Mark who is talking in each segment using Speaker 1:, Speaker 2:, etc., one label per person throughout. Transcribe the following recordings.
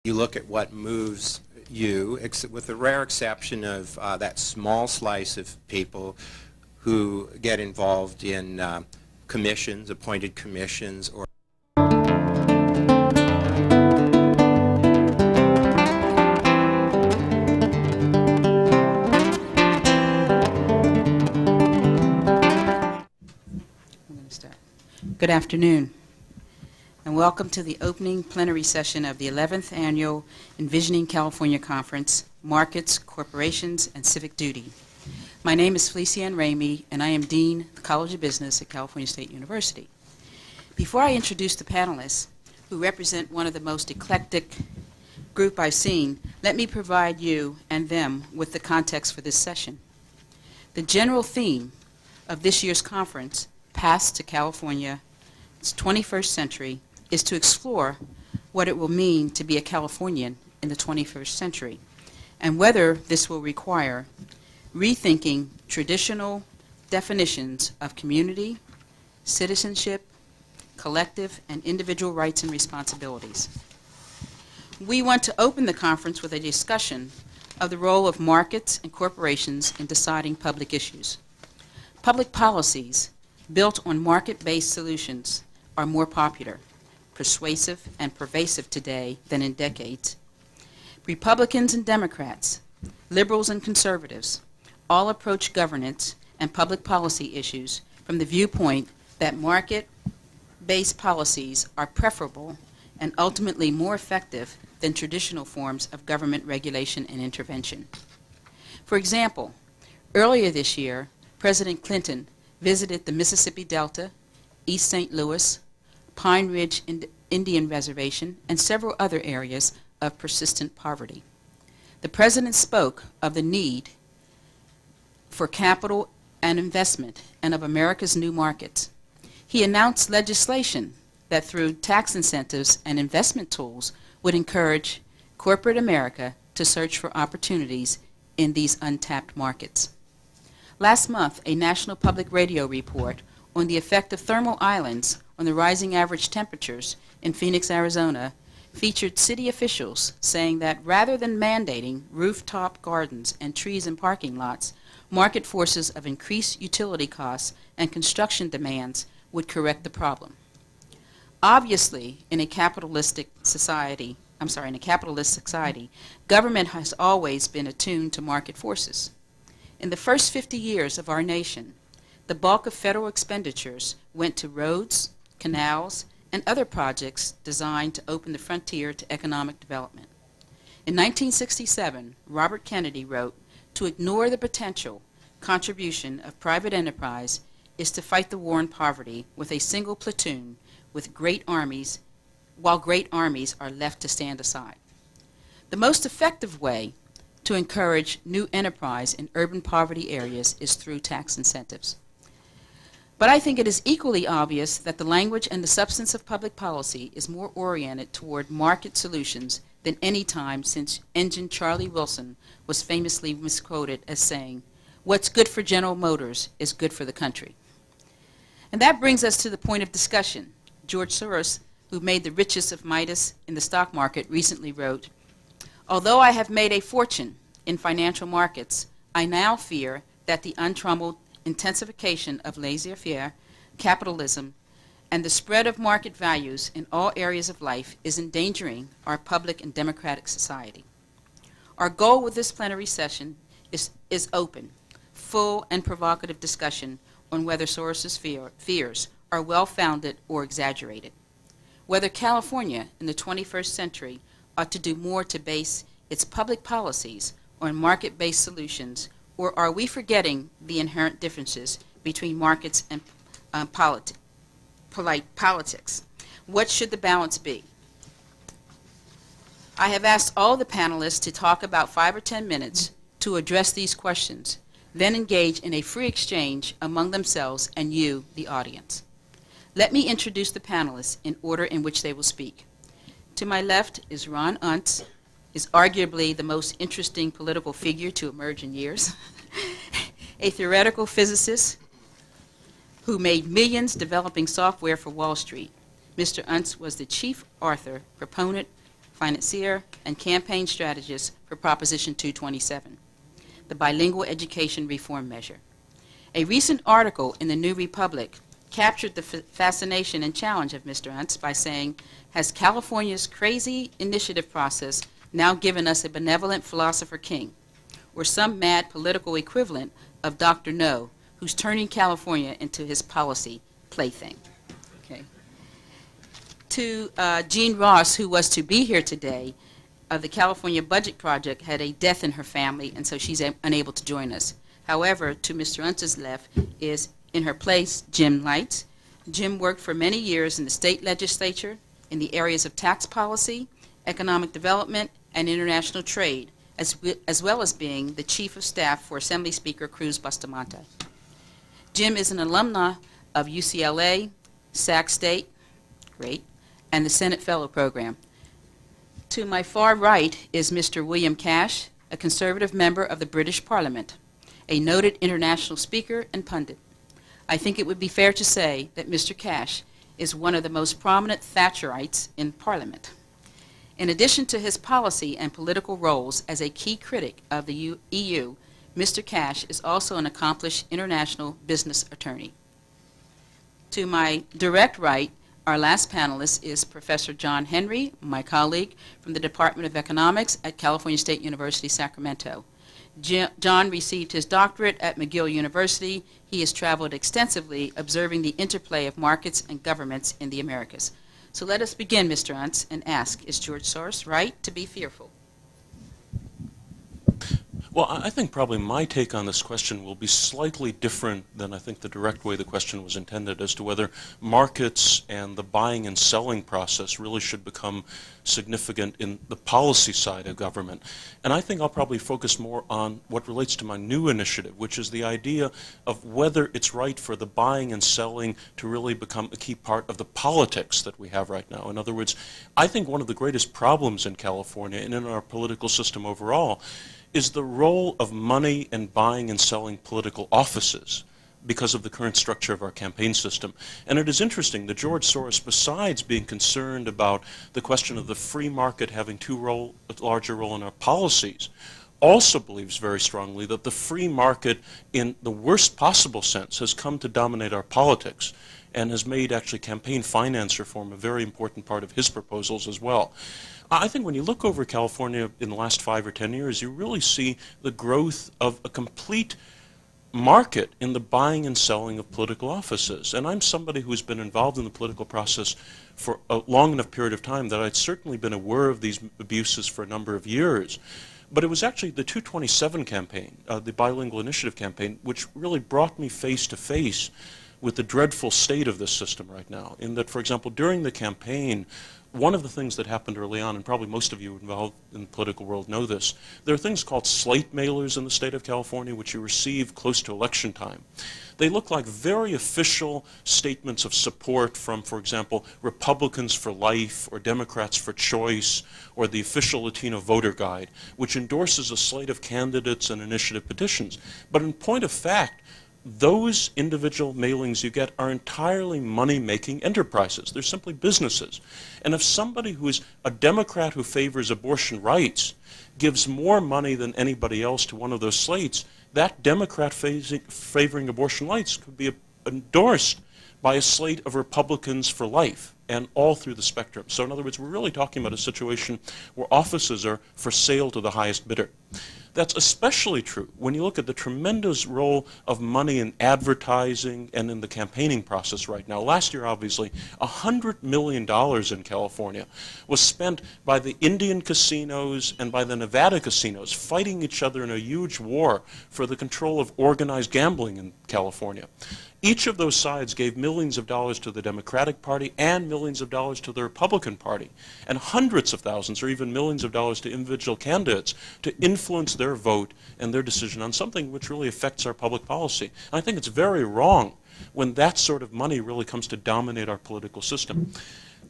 Speaker 1: You look at what moves you, with the rare exception of that small slice of people who get involved in commissions, appointed commissions, or
Speaker 2: Good afternoon, and welcome to the opening plenary session of the 11th Annual Envisioning California Conference, Markets, Corporations, and Civic Duty. My name is Felicianne Ramey, and I am Dean of the College of Business at California State University. Before I introduce the panelists, who represent one of the most eclectic group I've seen, let me provide you and them with the context for this session. The general theme of this year's conference, Paths to California's 21st Century, is to explore what it will mean to be a Californian in the 21st century, and whether this will require rethinking traditional definitions of community, citizenship, collective, and individual rights and responsibilities. We want to open the conference with a discussion of the role of markets and corporations in deciding public issues. Public policies built on market-based solutions are more popular, persuasive, and pervasive today than in decades. Republicans and Democrats, liberals and conservatives, all approach governance and public policy issues from the viewpoint that market-based policies are preferable and ultimately more effective than traditional forms of government regulation and intervention. For example, earlier this year, President Clinton visited the Mississippi Delta, East St. Louis, Pine Ridge Indian Reservation, and several other areas of persistent poverty. The President spoke of the need for capital and investment and of America's new markets. He announced legislation that through tax incentives and investment tools would encourage corporate America to search for opportunities in these untapped markets. Last month, a National Public Radio report on the effect of thermal islands on the rising average temperatures in Phoenix, Arizona, featured city officials saying that rather than mandating rooftop gardens and trees in parking lots, market forces of increased utility costs and construction demands would correct the problem. Obviously, in a capitalist society, government has always been attuned to market forces. In the first 50 years of our nation, the bulk of federal expenditures went to roads, canals, and other projects designed to open the frontier to economic development. In 1967, Robert Kennedy wrote, "To ignore the potential contribution of private enterprise is to fight the war on poverty with a single platoon with great armies, while great armies are left to stand aside." The most effective way to encourage new enterprise in urban poverty areas is through tax incentives. But I think it is equally obvious that the language and the substance of public policy is more oriented toward market solutions than any time since Engine Charlie Wilson was famously misquoted as saying, "What's good for General Motors is good for the country." And that brings us to the point of discussion. George Soros, who made the richest of Midas in the stock market, recently wrote, "Although I have made a fortune in financial markets, I now fear that the untroubled intensification of laissez-faire capitalism and the spread of market values in all areas of life is endangering our public and democratic society." Our goal with this plenary session is open, full, and provocative discussion on whether Soros's fears are well-founded or exaggerated, whether California in the 21st century ought to do more to base its public policies on market-based solutions, or are we forgetting the inherent differences between markets and politics? What should the balance be? I have asked all the panelists to talk about 5 or 10 minutes to address these questions, then engage in a free exchange among themselves and you, the audience. Let me introduce the panelists in order in which they will speak. To my left is Ron Unz, is arguably the most interesting political figure to emerge in years, a theoretical physicist who made millions developing software for Wall Street. Mr. Unz was the chief author, proponent financier, and campaign strategist for Proposition 227, the bilingual education reform measure. A recent article in the New Republic captured the fascination and challenge of Mr. Unz by saying, "Has California's crazy initiative process now given us a benevolent philosopher king, or some mad political equivalent of Dr. No, who's turning California into his policy plaything?" Okay. To Jean Ross, who was to be here today, of the California Budget Project, had a death in her family, and so she's unable to join us. However, to Mr. Unz's left is, in her place, Jim Lights. Jim worked for many years in the state legislature in the areas of tax policy, economic development, and international trade, as well as being the chief of staff for Assembly Speaker Cruz Bustamante. Jim is an alumna of UCLA, Sac State, great, and the Senate Fellow Program. To my far right is Mr. William Cash, a conservative member of the British Parliament, a noted international speaker and pundit. I think it would be fair to say that Mr. Cash is one of the most prominent Thatcherites in Parliament. In addition to his policy and political roles as a key critic of the EU, Mr. Cash is also an accomplished international business attorney. To my direct right, our last panelist is Professor John Henry, my colleague from the Department of Economics at California State University, Sacramento. John received his doctorate at McGill University. He has traveled extensively observing the interplay of markets and governments in the Americas. So let us begin, Mr. Unz, and ask, is George Soros right to be fearful?
Speaker 3: Well, I think probably my take on this question will be slightly different than I think the direct way the question was intended as to whether markets and the buying and selling process really should become significant in the policy side of government. And I think I'll probably focus more on what relates to my new initiative, which is the idea of whether it's right for the buying and selling to really become a key part of the politics that we have right now. In other words, I think one of the greatest problems in California and in our political system overall is the role of money in buying and selling political offices because of the current structure of our campaign system. And it is interesting that George Soros, besides being concerned about the question of the free market having a larger role in our policies, also believes very strongly that the free market in the worst possible sense has come to dominate our politics and has made actually campaign finance reform a very important part of his proposals as well. I think when you look over California in the last 5 or 10 years, you really see the growth of a complete market in the buying and selling of political offices. And I'm somebody who's been involved in the political process for a long enough period of time that I'd certainly been aware of these abuses for a number of years. But it was actually the 227 campaign, the bilingual initiative campaign, which really brought me face to face with the dreadful state of this system right now. In that, for example, during the campaign, one of the things that happened early on, and probably most of you involved in the political world know this, there are things called slate mailers in the state of California which you receive close to election time. They look like very official statements of support from, for example, Republicans for Life or Democrats for Choice or the official Latino voter guide, which endorses a slate of candidates and initiative petitions. But in point of fact, those individual mailings you get are entirely money-making enterprises. They're simply businesses. And if somebody who is a Democrat who favors abortion rights gives more money than anybody else to one of those slates, that Democrat favoring abortion rights could be endorsed by a slate of Republicans for Life and all through the spectrum. So in other words, we're really talking about a situation where offices are for sale to the highest bidder. That's especially true when you look at the tremendous role of money in advertising and in the campaigning process right now. Last year, obviously, $100 million in California was spent by the Indian casinos and by the Nevada casinos fighting each other in a huge war for the control of organized gambling in California. Each of those sides gave millions of dollars to the Democratic Party and millions of dollars to the Republican Party, and hundreds of thousands or even millions of dollars to individual candidates to influence their vote and their decision on something which really affects our public policy. And I think it's very wrong when that sort of money really comes to dominate our political system.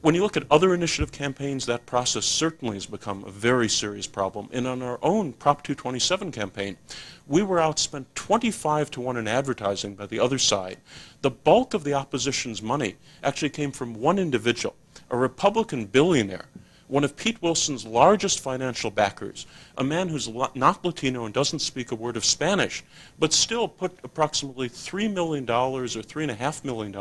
Speaker 3: When you look at other initiative campaigns, that process certainly has become a very serious problem. And on our own Prop 227 campaign, we were outspent 25-1 in advertising by the other side. The bulk of the opposition's money actually came from one individual, a Republican billionaire, one of Pete Wilson's largest financial backers, a man who's not Latino and doesn't speak a word of Spanish, but still put approximately $3 million or $3.5 million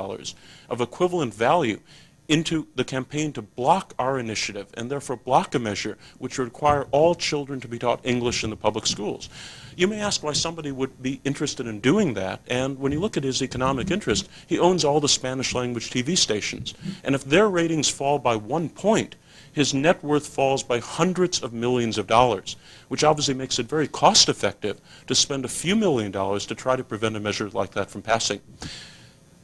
Speaker 3: of equivalent value into the campaign to block our initiative and therefore block a measure which would require all children to be taught English in the public schools. You may ask why somebody would be interested in doing that, and when you look at his economic interest, he owns all the Spanish language TV stations. And if their ratings fall by 1 point, his net worth falls by hundreds of millions of dollars, which obviously makes it very cost effective to spend a few $1,000,000 to try to prevent a measure like that from passing.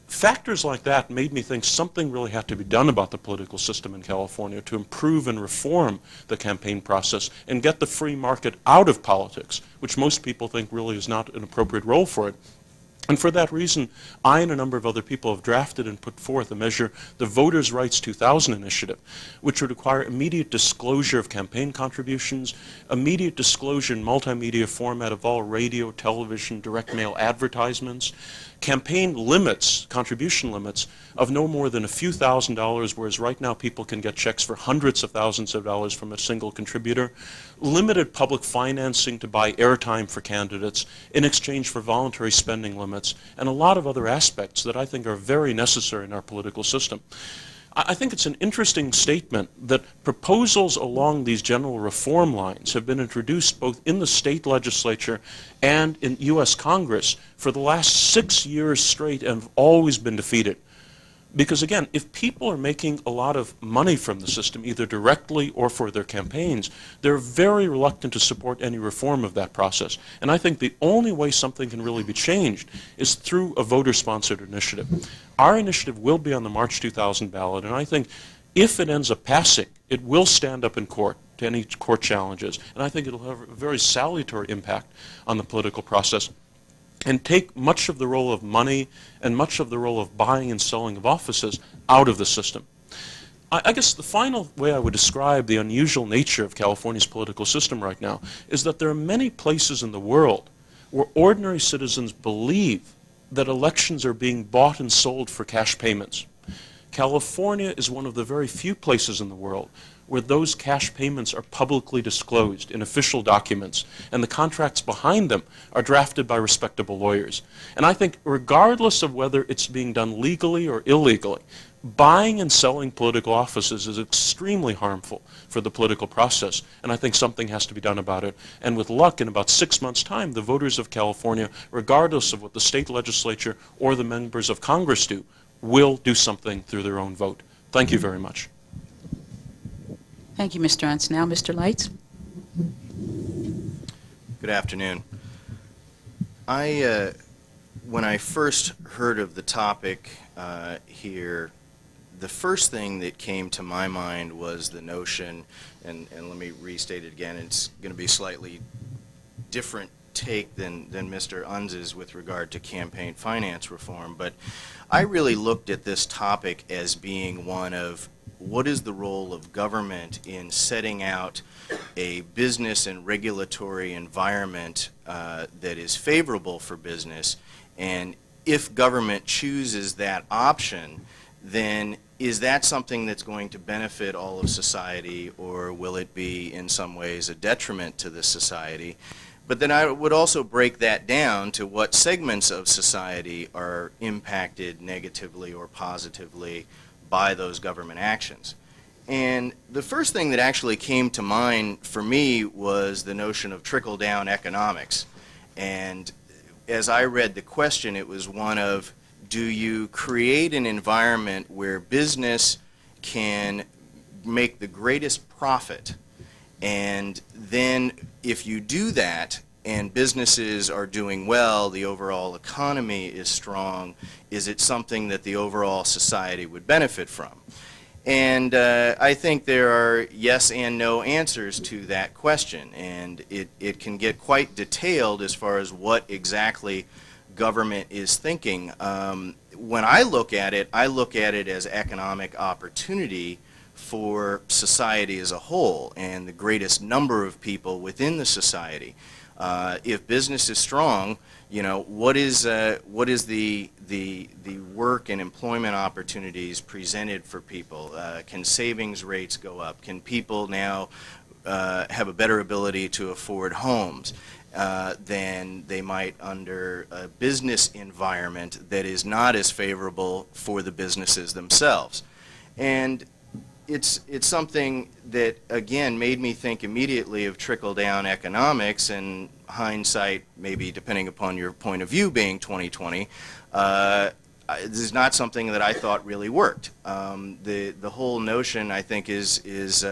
Speaker 3: Factors like that made me think something really had to be done about the political system in California to improve and reform the campaign process and get the free market out of politics, which most people think really is not an appropriate role for it. And for that reason, I and a number of other people have drafted and put forth a measure, the Voters' Rights 2000 initiative, which would require immediate disclosure of campaign contributions, immediate disclosure in multimedia format of all radio, television, direct mail advertisements, campaign limits, contribution limits, of no more than a few $1,000s, whereas right now people can get checks for hundreds of thousands of dollars from a single contributor, limited public financing to buy airtime for candidates in exchange for voluntary spending limits, and a lot of other aspects that I think are very necessary in our political system. I think it's an interesting statement that proposals along these general reform lines have been introduced both in the state legislature and in U.S. Congress for the last 6 years straight and have always been defeated. Because again, if people are making a lot of money from the system, either directly or for their campaigns, they're very reluctant to support any reform of that process. And I think the only way something can really be changed is through a voter-sponsored initiative. Our initiative will be on the March 2000 ballot, and I think if it ends up passing, it will stand up in court to any court challenges. And I think it'll have a very salutary impact on the political process and take much of the role of money and much of the role of buying and selling of offices out of the system. I guess the final way I would describe the unusual nature of California's political system right now is that there are many places in the world where ordinary citizens believe that elections are being bought and sold for cash payments. California is one of the very few places in the world where those cash payments are publicly disclosed in official documents, and the contracts behind them are drafted by respectable lawyers. And I think regardless of whether it's being done legally or illegally, buying and selling political offices is extremely harmful for the political process, and I think something has to be done about it. And with luck, in about 6 months' time, the voters of California, regardless of what the state legislature or the members of Congress do, will do something through their own vote. Thank you very much.
Speaker 2: Thank you, Mr. Unz. Now, Mr. Lights.
Speaker 4: Good afternoon. When I first heard of the topic here, the first thing that came to my mind was the notion, and let me restate it again, it's going to be slightly different take than Mr. Unz's with regard to campaign finance reform, but I really looked at this topic as being one of what is the role of government in setting out a business and regulatory environment that is favorable for business, and if government chooses that option, then is that something that's going to benefit all of society, or will it be in some ways a detriment to the society? But then I would also break that down to what segments of society are impacted negatively or positively by those government actions. And the first thing that actually came to mind for me was the notion of trickle-down economics. And as I read the question, it was one of, do you create an environment where business can make the greatest profit? And then if you do that and businesses are doing well, the overall economy is strong, is it something that the overall society would benefit from? And I think there are yes and no answers to that question, and it can get quite detailed as far as what exactly government is thinking. When I look at it as economic opportunity for society as a whole and the greatest number of people within the society. If business is strong, what is the work and employment opportunities presented for people? Can savings rates go up? Can people now have a better ability to afford homes than they might under a business environment that is not as favorable for the businesses themselves? And it's something that, again, made me think immediately of trickle-down economics, and hindsight, maybe depending upon your point of view being 2020, this is not something that I thought really worked. The whole notion, I think, is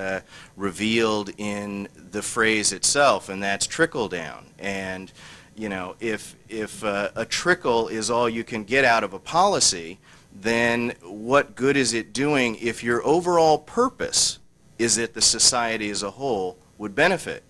Speaker 4: revealed in the phrase itself, and that's trickle-down. And if a trickle is all you can get out of a policy, then what good is it doing if your overall purpose is that the society as a whole would benefit?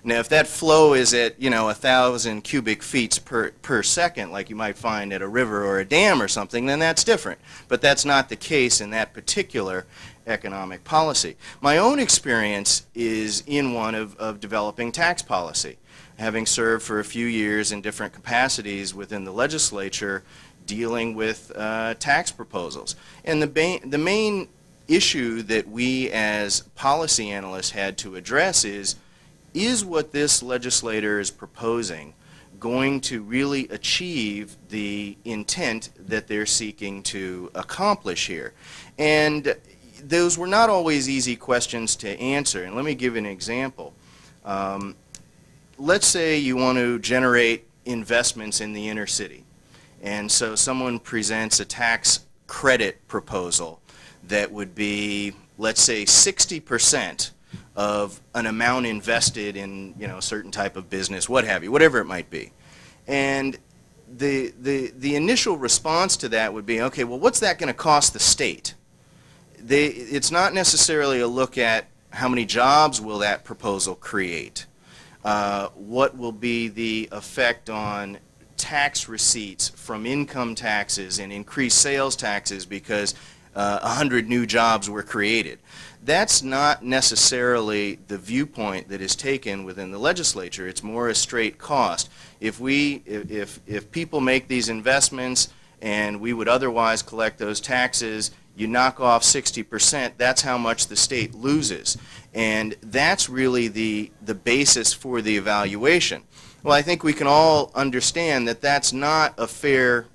Speaker 4: Now, if that flow is at 1,000 cubic feet per second, like you might find at a river or a dam or something, then that's different. But that's not the case in that particular economic policy. My own experience is in one of developing tax policy, having served for a few years in different capacities within the legislature dealing with tax proposals. And the main issue that we as policy analysts had to address is what this legislator is proposing going to really achieve the intent that they're seeking to accomplish here? And those were not always easy questions to answer. And let me give an example. Let's say you want to generate investments in the inner city. And so someone presents a tax credit proposal that would be, let's say, 60% of an amount invested in a certain type of business, what have you, whatever it might be. And the initial response to that would be, okay, well, what's that going to cost the state? It's not necessarily a look at how many jobs will that proposal create, what will be the effect on tax receipts from income taxes and increased sales taxes because 100 new jobs were created. That's not necessarily the viewpoint that is taken within the legislature. It's more a straight cost. If people make these investments and we would otherwise collect those taxes, you knock off 60%, that's how much the state loses. And that's really the basis for the evaluation. Well, I think we can all understand that that's not a fair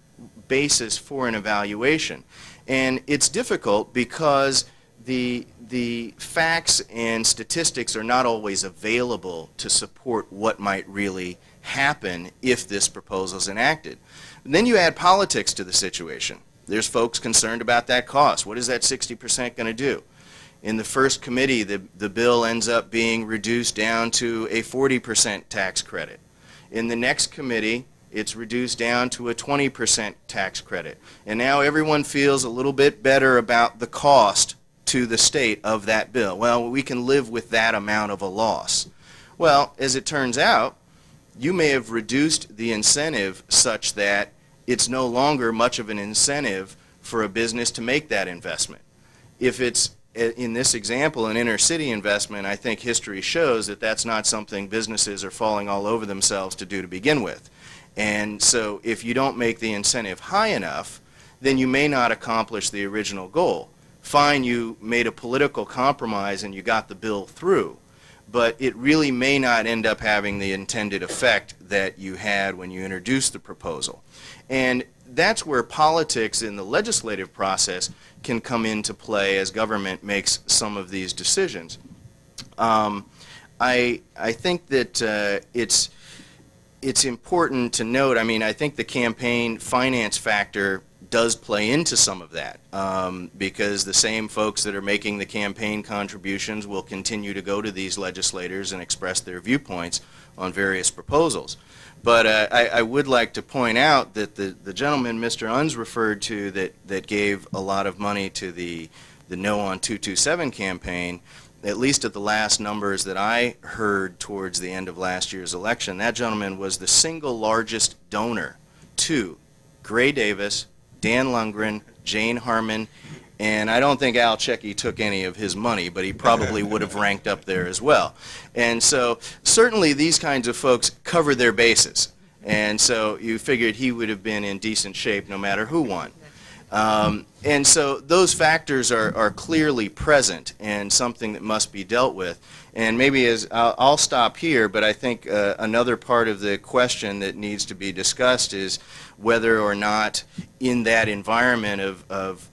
Speaker 4: basis for an evaluation. And it's difficult because the facts and statistics are not always available to support what might really happen if this proposal is enacted. And then you add politics to the situation. There's folks concerned about that cost. What is that 60% going to do? In the first committee, the bill ends up being reduced down to a 40% tax credit. In the next committee, it's reduced down to a 20% tax credit. And now everyone feels a little bit better about the cost to the state of that bill. Well, we can live with that amount of a loss. Well, as it turns out, you may have reduced the incentive such that it's no longer much of an incentive for a business to make that investment. If it's, in this example, an inner city investment, I think history shows that that's not something businesses are falling all over themselves to do to begin with. And so if you don't make the incentive high enough, then you may not accomplish the original goal. Fine, you made a political compromise and you got the bill through, but it really may not end up having the intended effect that you had when you introduced the proposal. And that's where politics in the legislative process can come into play as government makes some of these decisions. I think that it's important to note, I think the campaign finance factor does play into some of that because the same folks that are making the campaign contributions will continue to go to these legislators and express their viewpoints on various proposals. But I would like to point out that the gentleman Mr. Unz referred to that gave a lot of money to the No on 227 campaign, at least at the last numbers that I heard towards the end of last year's election, that gentleman was the single largest donor to Gray Davis, Dan Lundgren, Jane Harmon, And I don't think Al Checky took any of his money, but he probably would have ranked up there as well. And so certainly these kinds of folks cover their bases. And so you figured he would have been in decent shape no matter who won. And so those factors are clearly present and something that must be dealt with. And maybe I'll stop here, but I think another part of the question that needs to be discussed is whether or not in that environment of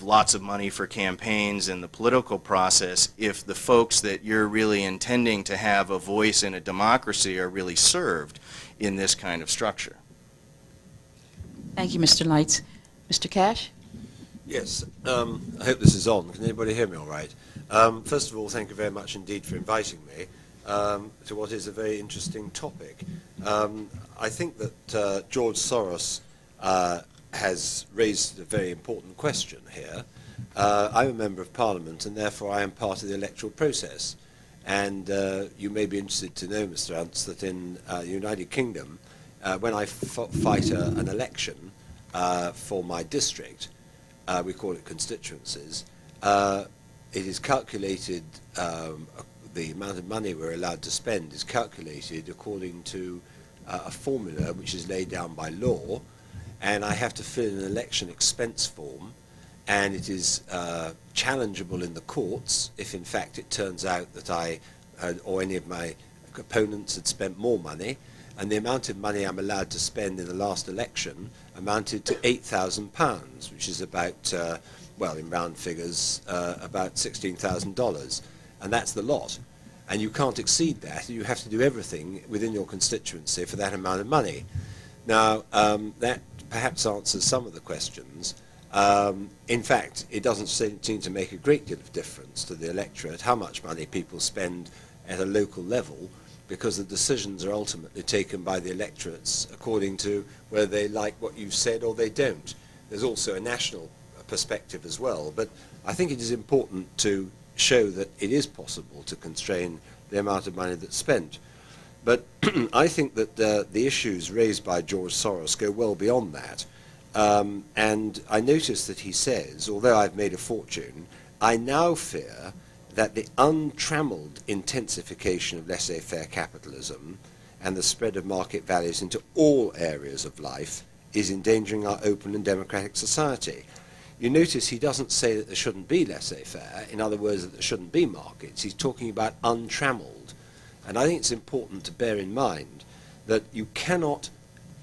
Speaker 4: lots of money for campaigns and the political process, if the folks that you're really intending to have a voice in a democracy are really served in this kind of structure.
Speaker 2: Thank you, Mr. Lights. Mr. Cash?
Speaker 5: Yes, I hope this is on. Can anybody hear me all right? First of all, thank you very much indeed for inviting me to what is a very interesting topic. I think that George Soros has raised a very important question here. I'm a member of Parliament, and therefore I am part of the electoral process. And you may be interested to know, Mr. Ants, that in the United Kingdom, when I fight an election for my district, we call it constituencies, it is calculated, the amount of money we're allowed to spend is calculated according to a formula which is laid down by law, and I have to fill in an election expense form, and it is challengeable in the courts if in fact it turns out that I or any of my opponents had spent more money, and the amount of money I'm allowed to spend in the last election amounted to £8,000, which is about, well, in round figures, about $16,000, and that's the lot. And you can't exceed that. You have to do everything within your constituency for that amount of money. Now, that perhaps answers some of the questions. In fact, it doesn't seem to make a great deal of difference to the electorate how much money people spend at a local level, because the decisions are ultimately taken by the electorates according to whether they like what you've said or they don't. There's also a national perspective as well, but I think it is important to show that it is possible to constrain the amount of money that's spent. But I think that the issues raised by George Soros go well beyond that. And I notice that he says, although I've made a fortune, I now fear that the untrammeled intensification of laissez-faire capitalism and the spread of market values into all areas of life is endangering our open and democratic society. You notice he doesn't say that there shouldn't be laissez-faire, in other words, that there shouldn't be markets. He's talking about untrammeled. And I think it's important to bear in mind that you cannot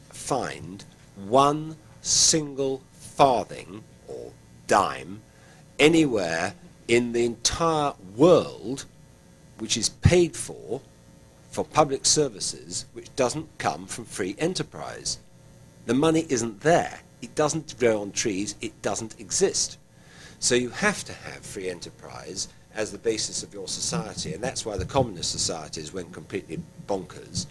Speaker 5: find one single farthing or dime anywhere in the entire world which is paid for public services which doesn't come from free enterprise. The money isn't there. It doesn't grow on trees. It doesn't exist. So you have to have free enterprise as the basis of your society, and that's why the communist societies went completely bonkers.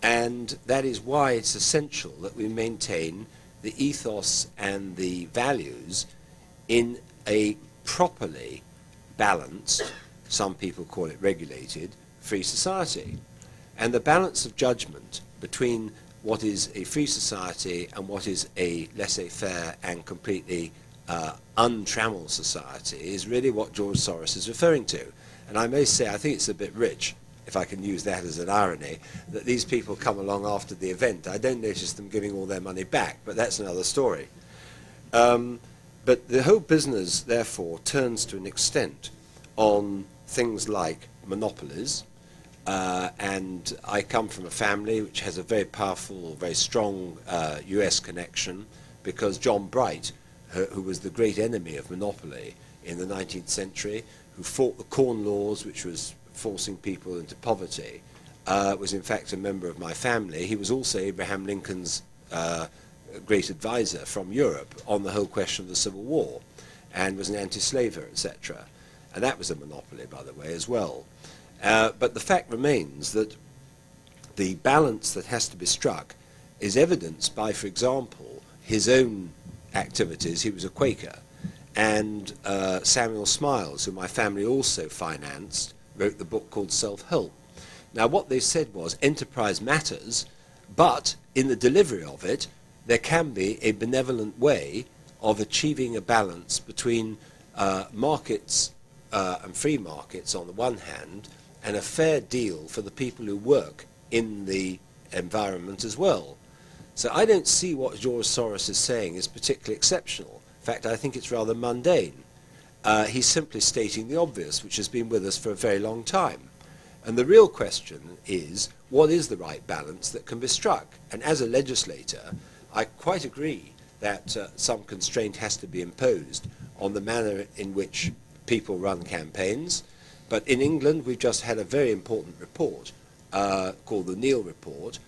Speaker 5: And that is why it's essential that we maintain the ethos and the values in a properly balanced, some people call it regulated, free society. And the balance of judgment between what is a free society and what is a laissez-faire and completely untrammeled society is really what George Soros is referring to. And I may say, I think it's a bit rich, if I can use that as an irony, that these people come along after the event. I don't notice them giving all their money back, but that's another story. But the whole business, therefore, turns to an extent on things like monopolies, and I come from a family which has a very powerful, very strong US connection, because John Bright, who was the great enemy of monopoly in the 19th century, who fought the Corn Laws, which was forcing people into poverty, was in fact a member of my family. He was also Abraham Lincoln's great advisor from Europe on the whole question of the Civil War, and was an anti-slaver, etc. And that was a monopoly, by the way, as well. But the fact remains that the balance that has to be struck is evidenced by, for example, his own activities. He was a Quaker, and Samuel Smiles, who my family also financed, wrote the book called Self-Help. Now, what they said was enterprise matters, but in the delivery of it, there can be a benevolent way of achieving a balance between markets and free markets on the one hand, and a fair deal for the people who work in the environment as well. So I don't see what George Soros is saying is particularly exceptional. In fact, I think it's rather mundane. He's simply stating the obvious, which has been with us for a very long time. And the real question is, what is the right balance that can be struck? And as a legislator, I quite agree that some constraint has to be imposed on the manner in which people run campaigns. But in England, we've just had a very important report called the Neil Report,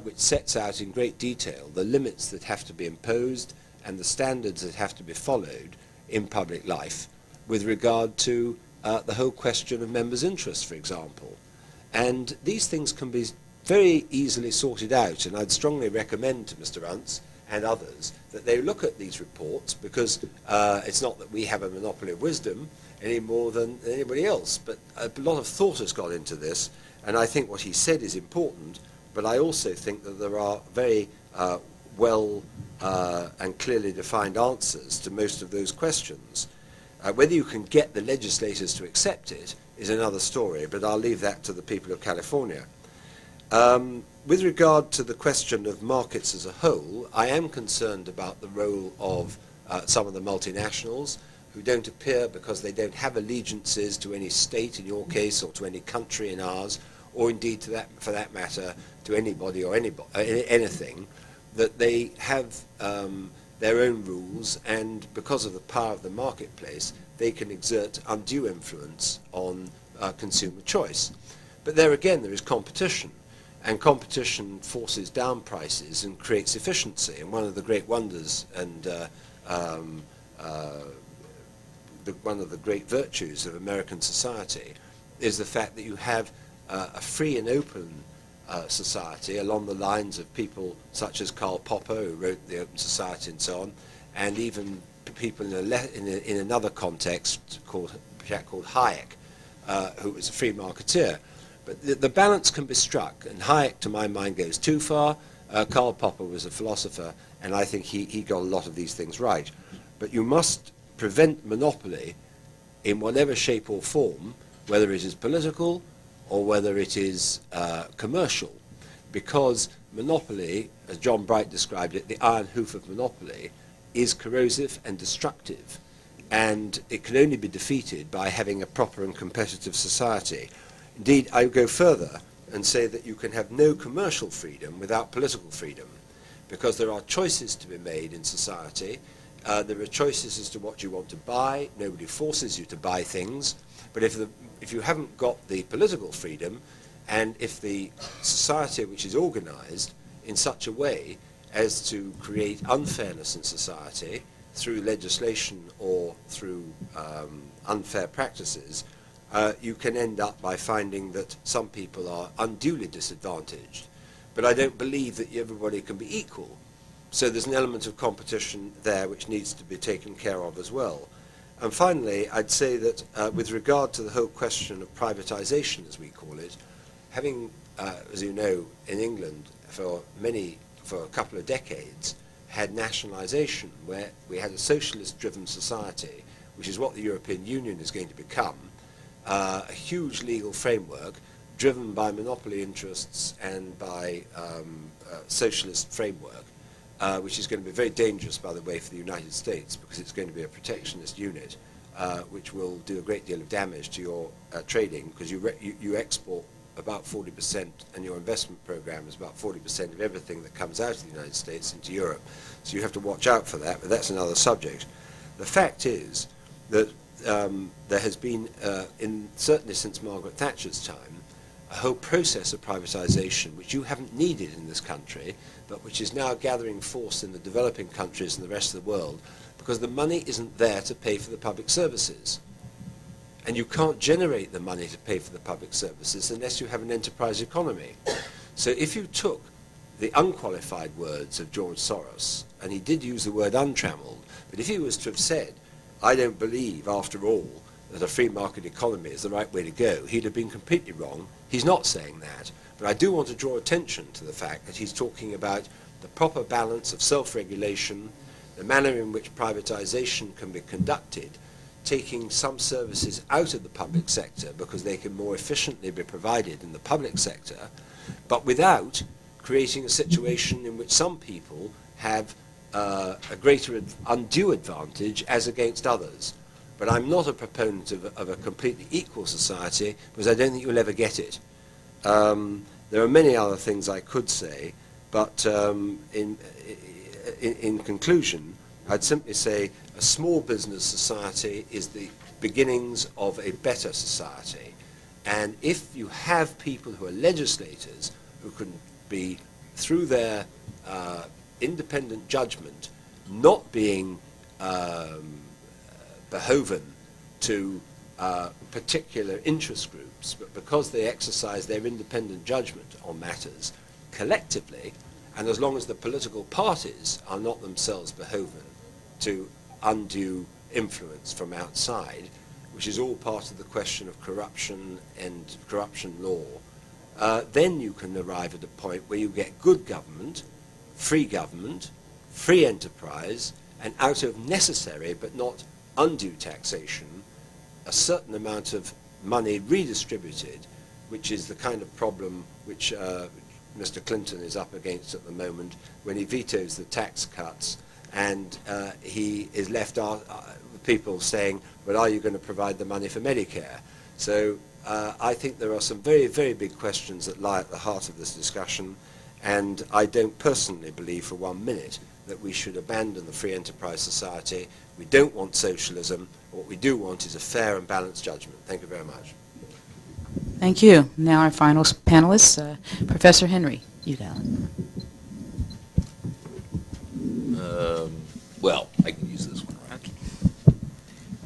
Speaker 5: which sets out in great detail the limits that have to be imposed and the standards that have to be followed in public life with regard to the whole question of members' interests, for example. And these things can be very easily sorted out, and I'd strongly recommend to Mr. Runts and others that they look at these reports, because it's not that we have a monopoly of wisdom any more than anybody else, but a lot of thought has gone into this, and I think what he said is important, but I also think that there are very well and clearly defined answers to most of those questions. Whether you can get the legislators to accept it is another story, but I'll leave that to the people of California. With regard to the question of markets as a whole, I am concerned about the role of some of the multinationals who don't appear because they don't have allegiances to any state in your case, or to any country in ours, or indeed to that, for that matter, to anybody or anything, that they have their own rules, and because of the power of the marketplace, they can exert undue influence on consumer choice. But there again, there is competition, and competition forces down prices and creates efficiency. And one of the great wonders and one of the great virtues of American society is the fact that you have a free and open society along the lines of people such as Karl Popper, who wrote The Open Society and so on, and even people in another context called Hayek, who was a free marketeer. But the balance can be struck, and Hayek, to my mind, goes too far. Karl Popper was a philosopher, and I think he got a lot of these things right. But you must prevent monopoly in whatever shape or form, whether it is political or whether it is commercial, because monopoly, as John Bright described it, the iron hoof of monopoly, is corrosive and destructive, and it can only be defeated by having a proper and competitive society. Indeed, I would go further and say that you can have no commercial freedom without political freedom, because there are choices to be made in society. There are choices as to what you want to buy. Nobody forces you to buy things. But if you haven't got the political freedom, and if the society which is organized in such a way as to create unfairness in society through legislation or through unfair practices, you can end up by finding that some people are unduly disadvantaged. But I don't believe that everybody can be equal. So there's an element of competition there which needs to be taken care of as well. And finally, I'd say that with regard to the whole question of privatization, as we call it, having, as you know, in England for a couple of decades, had nationalization, where we had a socialist-driven society, which is what the European Union is going to become, a huge legal framework driven by monopoly interests and by socialist framework, which is going to be very dangerous, by the way, for the United States, because it's going to be a protectionist unit, which will do a great deal of damage to your trading, because you export about 40%, and your investment program is about 40% of everything that comes out of the United States into Europe. So you have to watch out for that, but that's another subject. The fact is that there has been, certainly since Margaret Thatcher's time, a whole process of privatization which you haven't needed in this country, but which is now gathering force in the developing countries and the rest of the world, because the money isn't there to pay for the public services. And you can't generate the money to pay for the public services unless you have an enterprise economy. So if you took the unqualified words of George Soros, and he did use the word untrammeled, but if he was to have said, I don't believe, after all, that a free market economy is the right way to go, he'd have been completely wrong. He's not saying that. But I do want to draw attention to the fact that he's talking about the proper balance of self-regulation, the manner in which privatization can be conducted, taking some services out of the public sector because they can more efficiently be provided in the public sector, but without creating a situation in which some people have a greater undue advantage as against others. But I'm not a proponent of a completely equal society, because I don't think you'll ever get it. There are many other things I could say, but in conclusion, I'd simply say a small business society is the beginnings of a better society. And if you have people who are legislators who can be, through their independent judgment, not being beholden to particular interest groups, but because they exercise their independent judgment on matters collectively, and as long as the political parties are not themselves beholden to undue influence from outside, which is all part of the question of corruption and corruption law, then you can arrive at a point where you get good government, free enterprise, and out of necessary but not undue taxation, a certain amount of money redistributed, which is the kind of problem which Mr. Clinton is up against at the moment when he vetoes the tax cuts, and he is left with people saying, well, are you going to provide the money for Medicare? So I think there are some very, very big questions that lie at the heart of this discussion, and I don't personally believe for 1 minute that we should abandon the free enterprise society. We don't want socialism. What we do want is a fair and balanced judgment. Thank you very much.
Speaker 2: Thank you. Now our final panelist, Professor Henry Udall.
Speaker 6: Well, I can use this one. Right?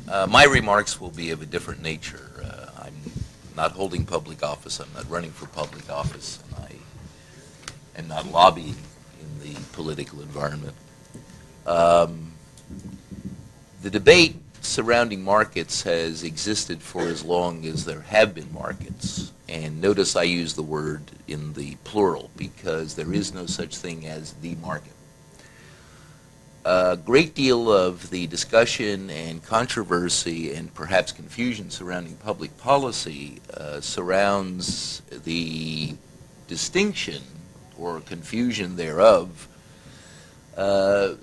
Speaker 6: Okay. My remarks will be of a different nature. I'm not holding public office. I'm not running for public office. And I am not lobbying in the political environment. The debate surrounding markets has existed for as long as there have been markets. And notice I use the word in the plural because there is no such thing as the market. A great deal of the discussion and controversy and perhaps confusion surrounding public policy surrounds the distinction or confusion thereof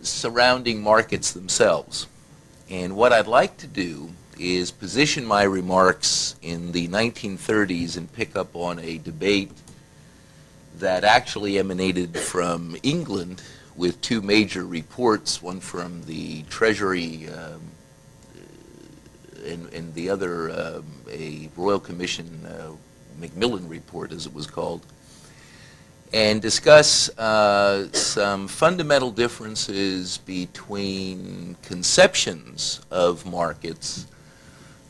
Speaker 6: surrounding markets themselves. And what I'd like to do is position my remarks in the 1930s and pick up on a debate that actually emanated from England with two major reports, one from the Treasury and the other a Royal Commission Macmillan report, as it was called, and discuss some fundamental differences between conceptions of markets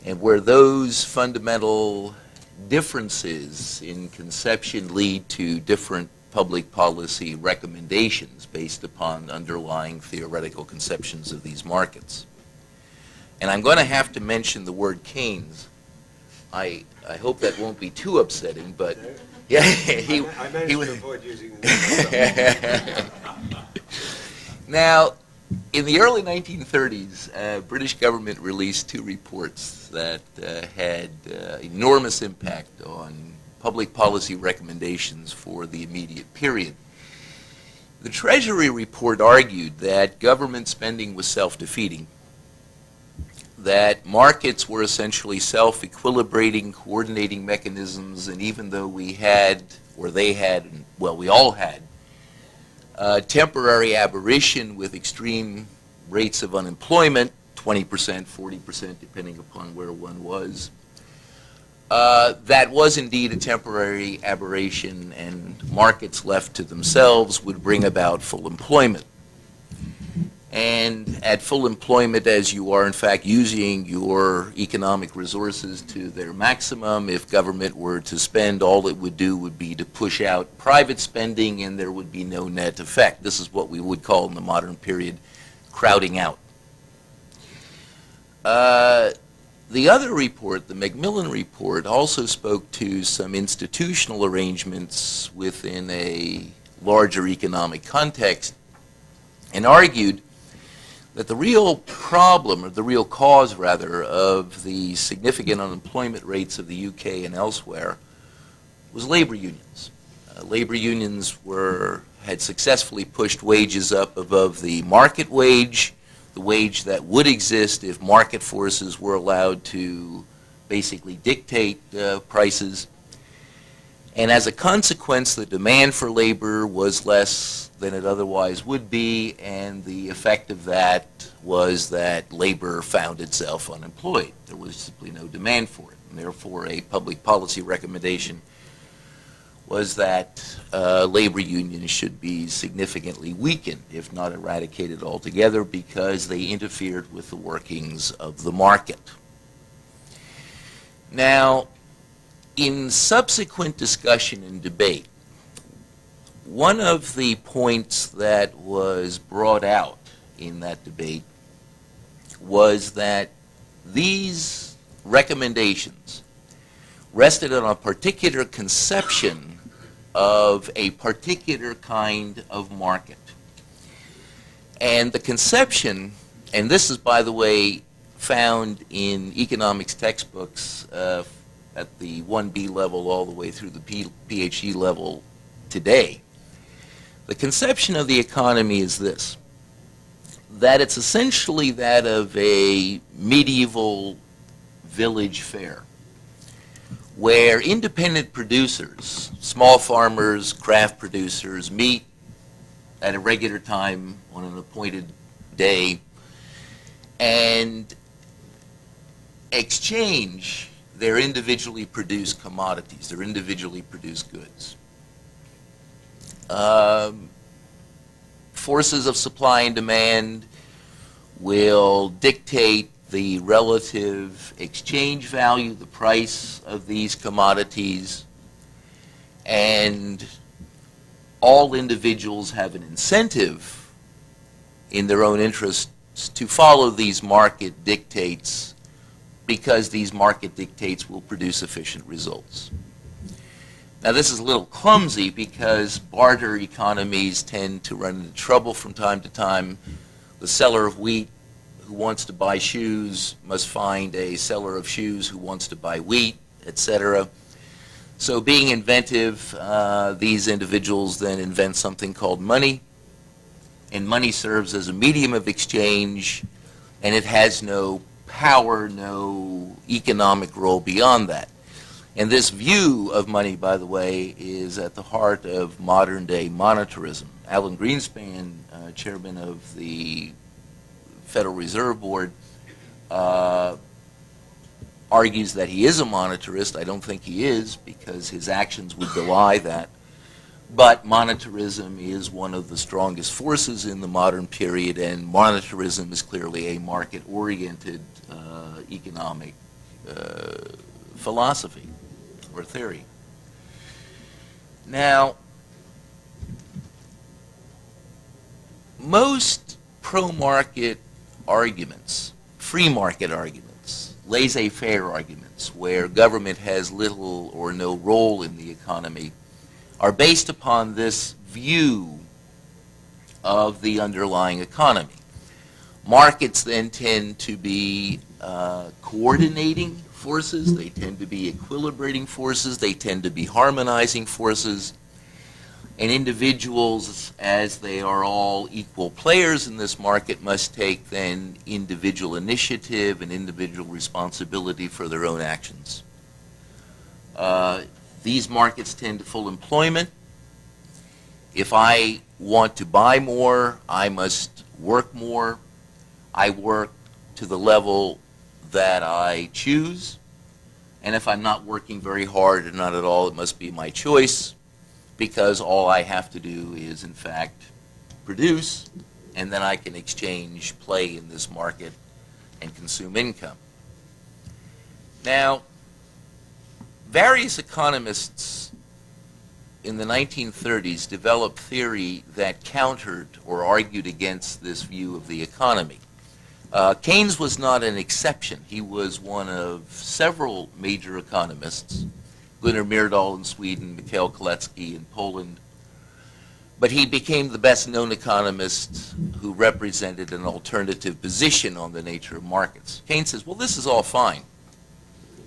Speaker 6: and where those fundamental differences in conception lead to different public policy recommendations based upon underlying theoretical conceptions of these markets. And I'm going to have to mention the word Keynes. I hope that won't be too upsetting, but yeah,
Speaker 5: I managed to avoid using the
Speaker 6: Now, in the early 1930s, British government released two reports that had enormous impact on public policy recommendations for the immediate period. The Treasury report argued that government spending was self-defeating, that markets were essentially self-equilibrating, coordinating mechanisms, and even though we had, or they had, well, we all had, temporary aberration with extreme rates of unemployment, 20%, 40%, depending upon where one was, that was indeed a temporary aberration, and markets left to themselves would bring about full employment. And at full employment, as you are in fact using your economic resources to their maximum, if government were to spend, all it would do would be to push out private spending and there would be no net effect. This is what we would call in the modern period crowding out. The other report, the Macmillan report, also spoke to some institutional arrangements within a larger economic context and argued that the real problem, or the real cause rather, of the significant unemployment rates of the UK and elsewhere was labor unions. Labor unions had successfully pushed wages up above the market wage, the wage that would exist if market forces were allowed to basically dictate prices. And as a consequence, the demand for labor was less than it otherwise would be, and the effect of that was that labor found itself unemployed. There was simply no demand for it, and therefore a public policy recommendation was that labor unions should be significantly weakened, if not eradicated altogether, because they interfered with the workings of the market. Now, in subsequent discussion and debate, one of the points that was brought out in that debate was that these recommendations rested on a particular conception of a particular kind of market. And the conception, and this is, by the way, found in economics textbooks at the 1B level all the way through the PhD level today. The conception of the economy is this, that it's essentially that of a medieval village fair, where independent producers, small farmers, craft producers, meet at a regular time on an appointed day and exchange their individually produced commodities, their individually produced goods. Forces of supply and demand will dictate the relative exchange value, the price of these commodities, and all individuals have an incentive in their own interests to follow these market dictates, because these market dictates will produce efficient results. Now, this is a little clumsy because barter economies tend to run into trouble from time to time. The seller of wheat who wants to buy shoes must find a seller of shoes who wants to buy wheat, etc. So being inventive, these individuals then invent something called money, and money serves as a medium of exchange, and it has no power, no economic role beyond that. And this view of money, by the way, is at the heart of modern-day monetarism. Alan Greenspan, chairman of the Federal Reserve Board, argues that he is a monetarist. I don't think he is, because his actions would belie that. But monetarism is one of the strongest forces in the modern period, and monetarism is clearly a market-oriented economic philosophy or theory. Now, most pro-market arguments, free market arguments, laissez-faire arguments, where government has little or no role in the economy, are based upon this view of the underlying economy. Markets then tend to be coordinating forces, they tend to be equilibrating forces, they tend to be harmonizing forces, and individuals, as they are all equal players in this market, must take then individual initiative and individual responsibility for their own actions. These markets tend to full employment. If I want to buy more, I must work more. I work to the level that I choose. And if I'm not working very hard or not at all, it must be my choice, because all I have to do is, in fact, produce, and then I can exchange, play in this market, and consume income. Now, various economists in the 1930s developed theory that countered or argued against this view of the economy. Keynes was not an exception. He was one of several major economists, Gunnar Myrdal in Sweden, Mikhail Kalecki in Poland, But he became the best-known economist who represented an alternative position on the nature of markets. Keynes says, well, this is all fine,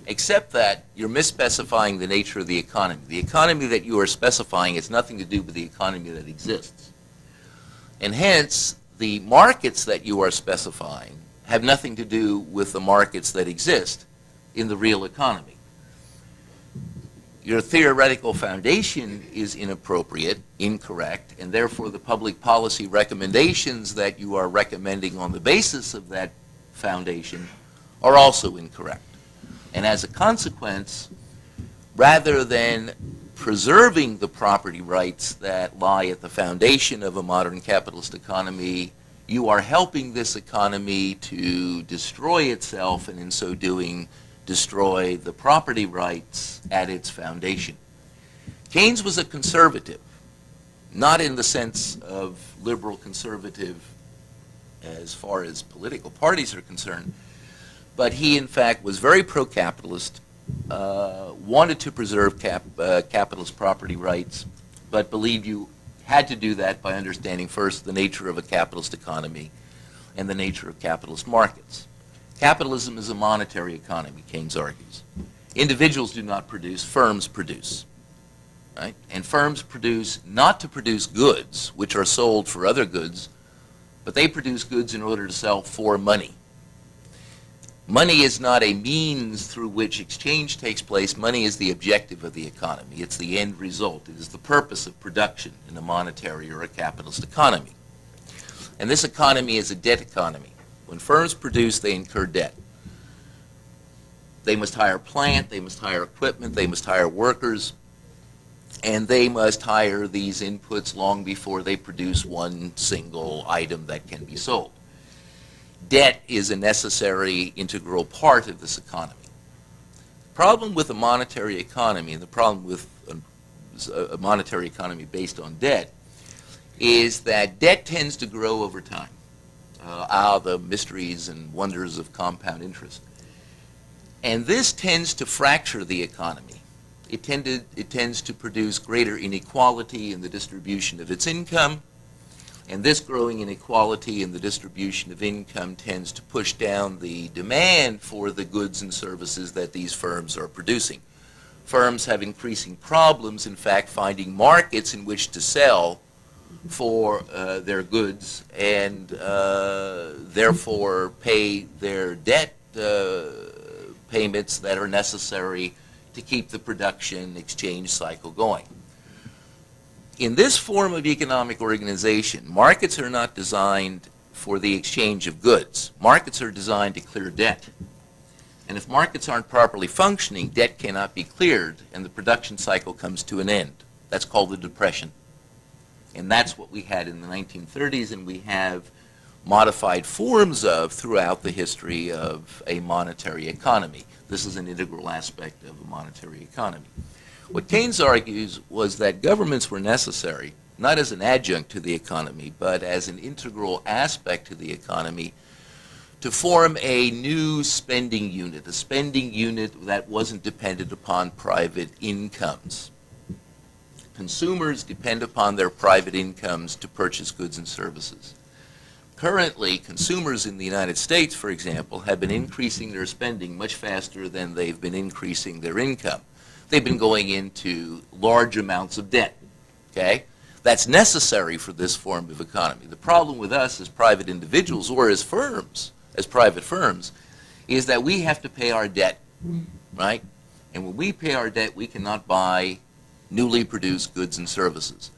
Speaker 6: except that you're misspecifying the nature of the economy. The economy that you are specifying has nothing to do with the economy that exists. And hence, the markets that you are specifying have nothing to do with the markets that exist in the real economy. Your theoretical foundation is inappropriate, incorrect, and therefore the public policy recommendations that you are recommending on the basis of that foundation are also incorrect. And as a consequence, rather than preserving the property rights that lie at the foundation of a modern capitalist economy, you are helping this economy to destroy itself, and in so doing, destroy the property rights at its foundation. Keynes was a conservative, not in the sense of liberal conservative as far as political parties are concerned, but he in fact was very pro-capitalist, wanted to preserve capitalist property rights, but believed you had to do that by understanding first the nature of a capitalist economy and the nature of capitalist markets. Capitalism is a monetary economy, Keynes argues. Individuals do not produce, firms produce. Right? And firms produce not to produce goods, which are sold for other goods, but they produce goods in order to sell for money. Money is not a means through which exchange takes place. Money is the objective of the economy. It's the end result. It is the purpose of production in a monetary or a capitalist economy. And this economy is a debt economy. When firms produce, they incur debt. They must hire plant, they must hire equipment, they must hire workers, and they must hire these inputs long before they produce one single item that can be sold. Debt is a necessary, integral part of this economy. The problem with a monetary economy, and the problem with a monetary economy based on debt, is that debt tends to grow over time. The mysteries and wonders of compound interest. And this tends to fracture the economy. It tends to produce greater inequality in the distribution of its income, and this growing inequality in the distribution of income tends to push down the demand for the goods and services that these firms are producing. Firms have increasing problems, in fact, finding markets in which to sell for their goods, and therefore pay their debt payments that are necessary to keep the production exchange cycle going. In this form of economic organization, markets are not designed for the exchange of goods. Markets are designed to clear debt. And if markets aren't properly functioning, debt cannot be cleared, and the production cycle comes to an end. That's called the Depression. And that's what we had in the 1930s, and we have modified forms of throughout the history of a monetary economy. This is an integral aspect of a monetary economy. What Keynes argues was that governments were necessary, not as an adjunct to the economy, but as an integral aspect to the economy, to form a new spending unit, a spending unit that wasn't dependent upon private incomes. Consumers depend upon their private incomes to purchase goods and services. Currently, consumers in the United States, for example, have been increasing their spending much faster than they've been increasing their income. They've been going into large amounts of debt, okay? That's necessary for this form of economy. The problem with us as private individuals or as firms, as private firms, is that we have to pay our debt, right? And when we pay our debt, we cannot buy newly produced goods and services.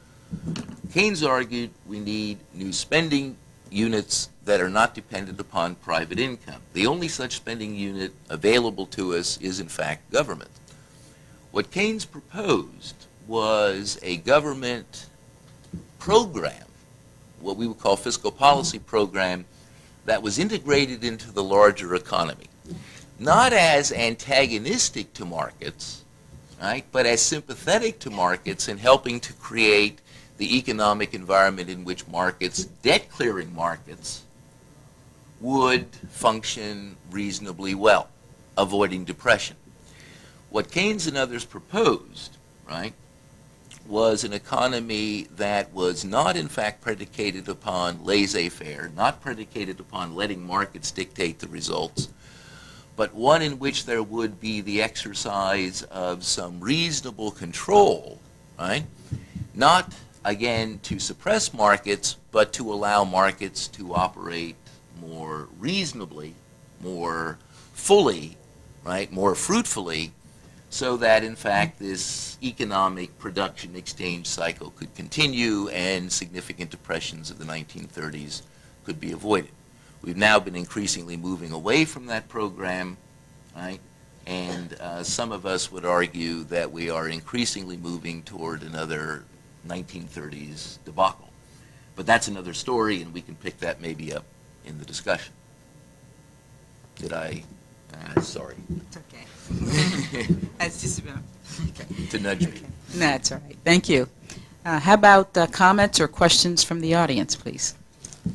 Speaker 6: Keynes argued we need new spending units that are not dependent upon private income. The only such spending unit available to us is, in fact, government. What Keynes proposed was a government program, what we would call fiscal policy program, that was integrated into the larger economy, not as antagonistic to markets, right, but as sympathetic to markets in helping to create the economic environment in which markets, debt-clearing markets, would function reasonably well, avoiding depression. What Keynes and others proposed, right, was an economy that was not in fact predicated upon laissez-faire, not predicated upon letting markets dictate the results, but one in which there would be the exercise of some reasonable control, right? Not, again, to suppress markets, but to allow markets to operate more reasonably, more fully, right, more fruitfully, so that, in fact, this economic production exchange cycle could continue and significant depressions of the 1930s could be avoided. We've now been increasingly moving away from that program, right? And some of us would argue that we are increasingly moving toward another 1930s debacle. But that's another story, and we can pick that maybe up in the discussion. Did I? Sorry.
Speaker 2: It's okay. That's just about, okay.
Speaker 6: To nudge me.
Speaker 2: No, that's all right. Thank you. How about comments or questions from the audience, please?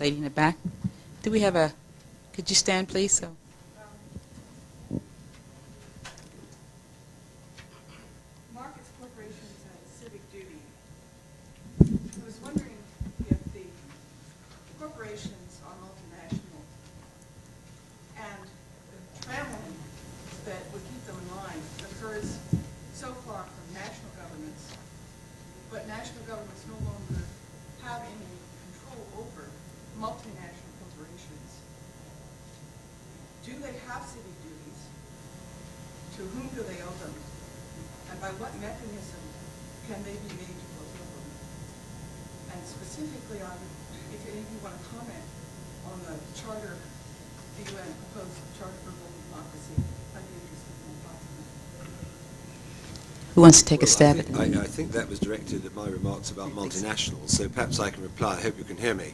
Speaker 2: Lady in the back. Do we have could you stand, please? So.
Speaker 7: Markets, corporations, and civic duty. I was wondering if the corporations are multinational and the traveling that would keep them in line occurs so far from national governments, but national governments no longer have any control over multinational corporations. Do they have civic duties? To whom do they owe them? And by what mechanism can they be made to fulfill them? And specifically on, if any of you want to comment on the charter, the UN proposed charter for global democracy, I'd be interested in talking about that.
Speaker 2: Who wants to take a
Speaker 5: Well,
Speaker 2: stab at it?
Speaker 5: I think that was directed at my remarks about multinationals, so perhaps I can reply. I hope you can hear me.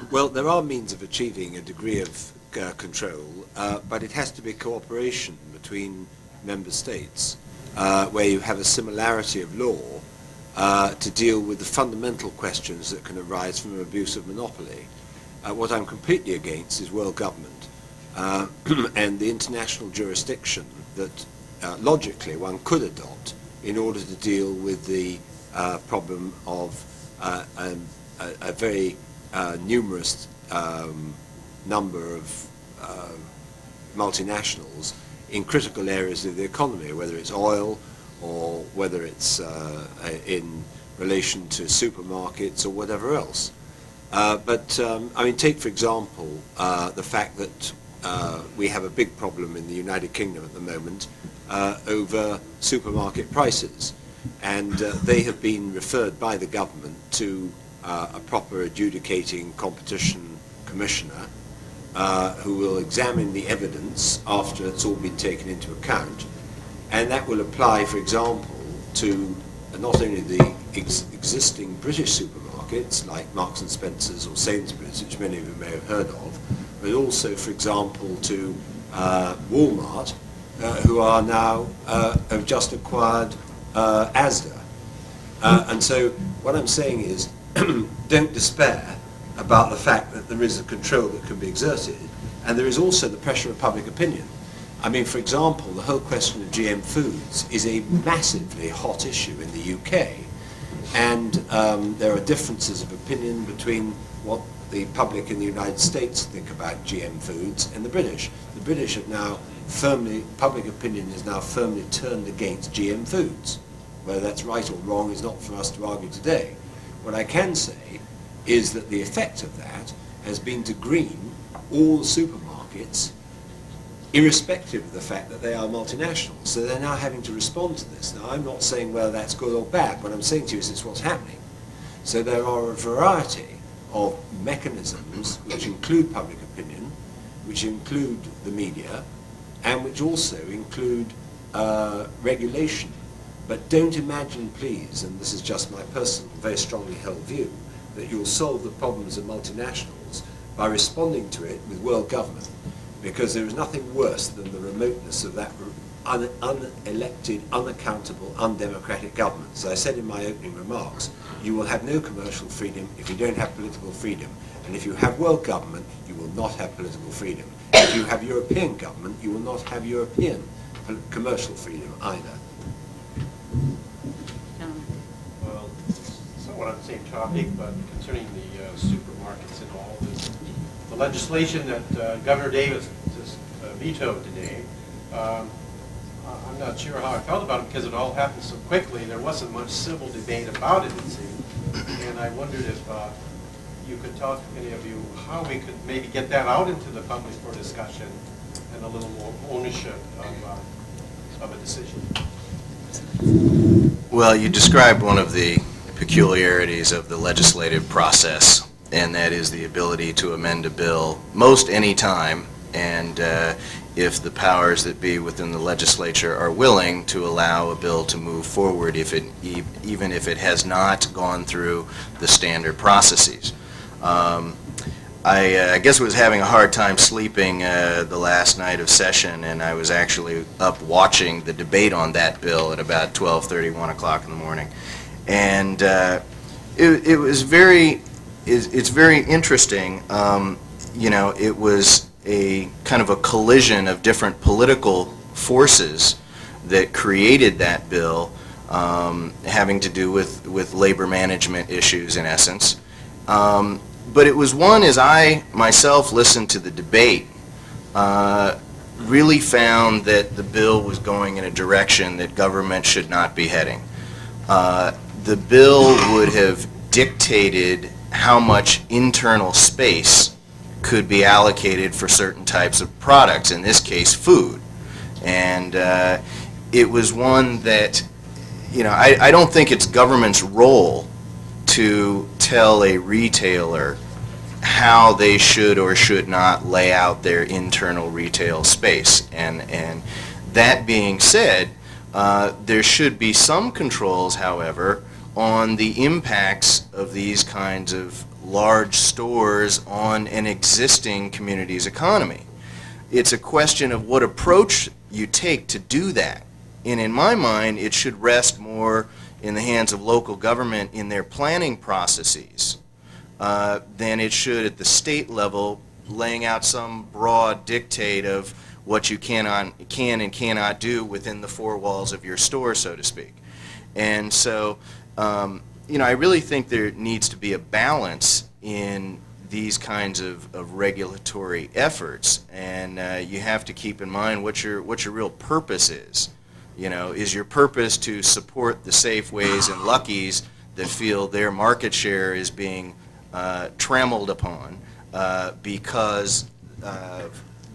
Speaker 5: Well, there are means of achieving a degree of control, but it has to be cooperation between member states, where you have a similarity of law to deal with the fundamental questions that can arise from abuse of monopoly. What I'm completely against is world government and the international jurisdiction that logically one could adopt in order to deal with the problem of a very numerous number of multinationals in critical areas of the economy, whether it's oil or whether it's in relation to supermarkets or whatever else. But I mean, take for example the fact that we have a big problem in the United Kingdom at the moment over supermarket prices, and they have been referred by the government to a proper adjudicating competition commissioner who will examine the evidence after it's all been taken into account, and that will apply, for example, to not only the existing British supermarkets like Marks and Spencer's or Sainsbury's, which many of you may have heard of, but also, for example, to Walmart, who are now have just acquired Asda. And so what I'm saying is, don't despair about the fact that there is a control that can be exerted, and there is also the pressure of public opinion. I mean, for example, the whole question of GM foods is a massively hot issue in the UK, and there are differences of opinion between what the public in the United States think about GM foods and the British. The British have now public opinion is now firmly turned against GM foods. Whether that's right or wrong is not for us to argue today. What I can say is that the effect of that has been to green all the supermarkets, irrespective of the fact that they are multinationals. So they're now having to respond to this. Now, I'm not saying whether that's good or bad. What I'm saying to you is it's what's happening. So there are a variety of mechanisms which include public opinion, which include the media, and which also include regulation. But don't imagine, please, and this is just my personal, very strongly held view, that you'll solve the problems of multinationals by responding to it with world government, because there is nothing worse than the remoteness of that unelected, unaccountable, undemocratic government. As I said in my opening remarks, you will have no commercial freedom if you don't have political freedom. And if you have world government, you will not have political freedom. If you have European government, you will not have European commercial freedom either.
Speaker 8: on the same topic, but concerning the supermarkets and all this. The legislation that Governor Davis just vetoed today, I'm not sure how I felt about it because it all happened so quickly. There wasn't much civil debate about it, it seemed. And I wondered if you could talk, any of you, how we could maybe get that out into the public for discussion and a little more ownership of a decision.
Speaker 4: Well, you described one of the peculiarities of the legislative process, and that is the ability to amend a bill most any time, and if the powers that be within the legislature are willing to allow a bill to move forward, even if it has not gone through the standard processes. I guess I was having a hard time sleeping the last night of session, and I was actually up watching the debate on that bill at about 12:30, 1 o'clock in the morning. And it was it's very interesting. You know, it was a kind of a collision of different political forces that created that bill, having to do with labor management issues in essence. But it was one, as I myself listened to the debate, really found that the bill was going in a direction that government should not be heading. The bill would have dictated how much internal space could be allocated for certain types of products, in this case food. And it was one that, you know, I don't think it's government's role to tell a retailer how they should or should not lay out their internal retail space. And that being said, there should be some controls, however, on the impacts of these kinds of large stores on an existing community's economy. It's a question of what approach you take to do that. And in my mind, it should rest more in the hands of local government in their planning processes than it should at the state level, laying out some broad dictate of what you can and cannot do within the four walls of your store, so to speak. And so, you know, I really think there needs to be a balance in these kinds of regulatory efforts, and you have to keep in mind what your real purpose is. You know, is your purpose to support the Safeways and Lucky's that feel their market share is being trammeled upon because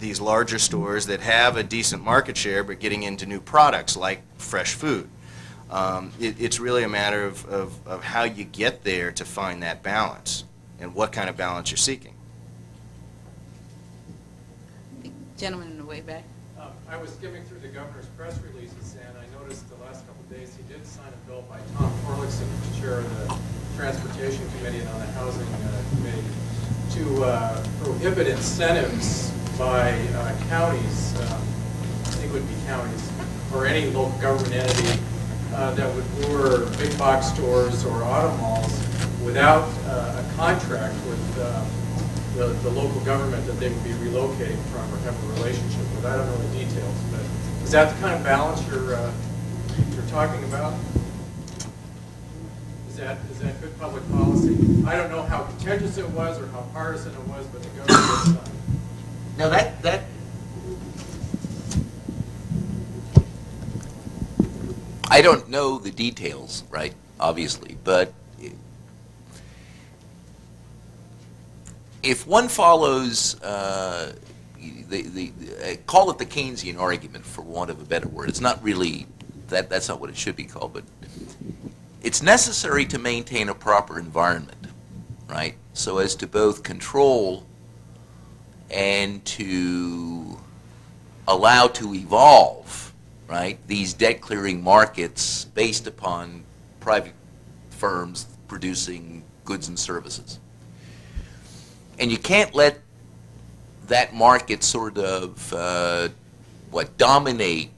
Speaker 4: these larger stores that have a decent market share but getting into new products like fresh food? It's really a matter of how you get there to find that balance and what kind of balance you're seeking.
Speaker 2: Gentleman in the way back.
Speaker 9: I was skimming through the governor's press releases, and I noticed the last couple of days he did sign a bill by Tom Torlakson, who's chair of the Transportation Committee and on the Housing Committee, to prohibit incentives by counties, I think it would be counties, or any local government entity that would lure big box stores or auto malls without a contract with the local government that they would be relocating from or have a relationship with. I don't know the details, but is that the kind of balance you're talking about? Is that good public policy? I don't know how contentious it was or how partisan it was, but the government did sign.
Speaker 6: Now that I don't know the details, right? Obviously, but if one follows call it the Keynesian argument, for want of a better word, it's not really that's not what it should be called, but it's necessary to maintain a proper environment, right? So as to both control and to allow to evolve, right, these debt-clearing markets based upon private firms producing goods and services. And you can't let that market sort of, dominate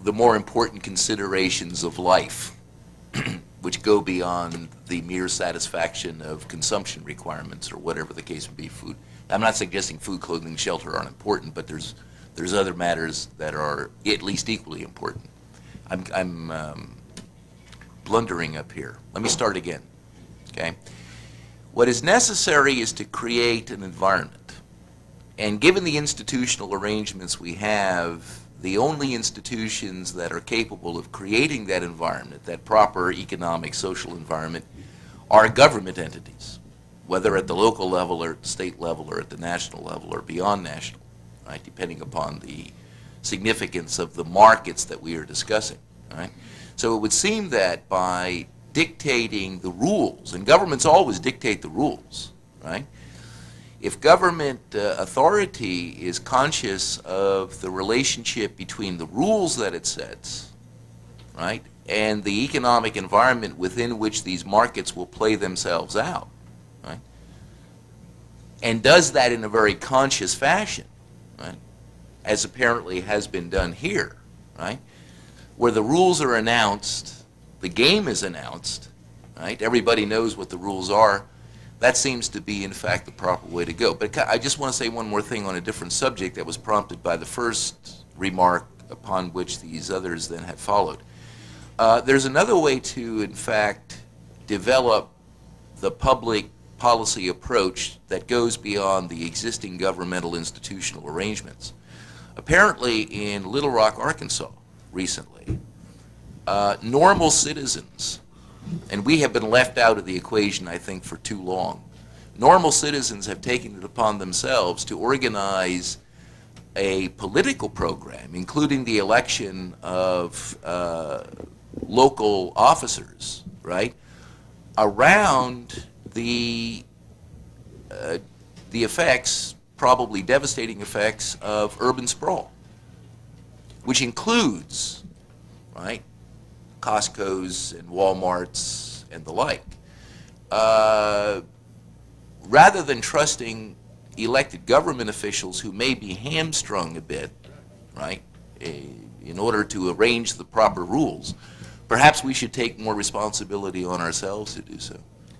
Speaker 6: the more important considerations of life, which go beyond the mere satisfaction of consumption requirements or whatever the case would be. Food. I'm not suggesting food, clothing, shelter aren't important, but there's other matters that are at least equally important. I'm blundering up here. Let me start again. Okay? What is necessary is to create an environment. And given the institutional arrangements we have, the only institutions that are capable of creating that environment, that proper economic, social environment, are government entities, whether at the local level or at the state level or at the national level or beyond national, right, depending upon the significance of the markets that we are discussing, right? So it would seem that by dictating the rules, and governments always dictate the rules, right? If government authority is conscious of the relationship between the rules that it sets, right, and the economic environment within which these markets will play themselves out, right, and does that in a very conscious fashion, right, as apparently has been done here, right, where the rules are announced, the game is announced, right, everybody knows what the rules are, that seems to be, in fact, the proper way to go. But I just want to say one more thing on a different subject that was prompted by the first remark upon which these others then have followed. There's another way to, in fact, develop the public policy approach that goes beyond the existing governmental institutional arrangements. Apparently, in Little Rock, Arkansas, recently, normal citizens, and we have been left out of the equation, I think, for too long. Normal citizens have taken it upon themselves to organize a political program, including the election of local officers, right, around the effects, probably devastating effects, of urban sprawl, which includes, right, Costco's and Walmart's and the like. Rather than trusting elected government officials who may be hamstrung a bit, right, in order to arrange the proper rules, perhaps we should take more responsibility on ourselves to do so.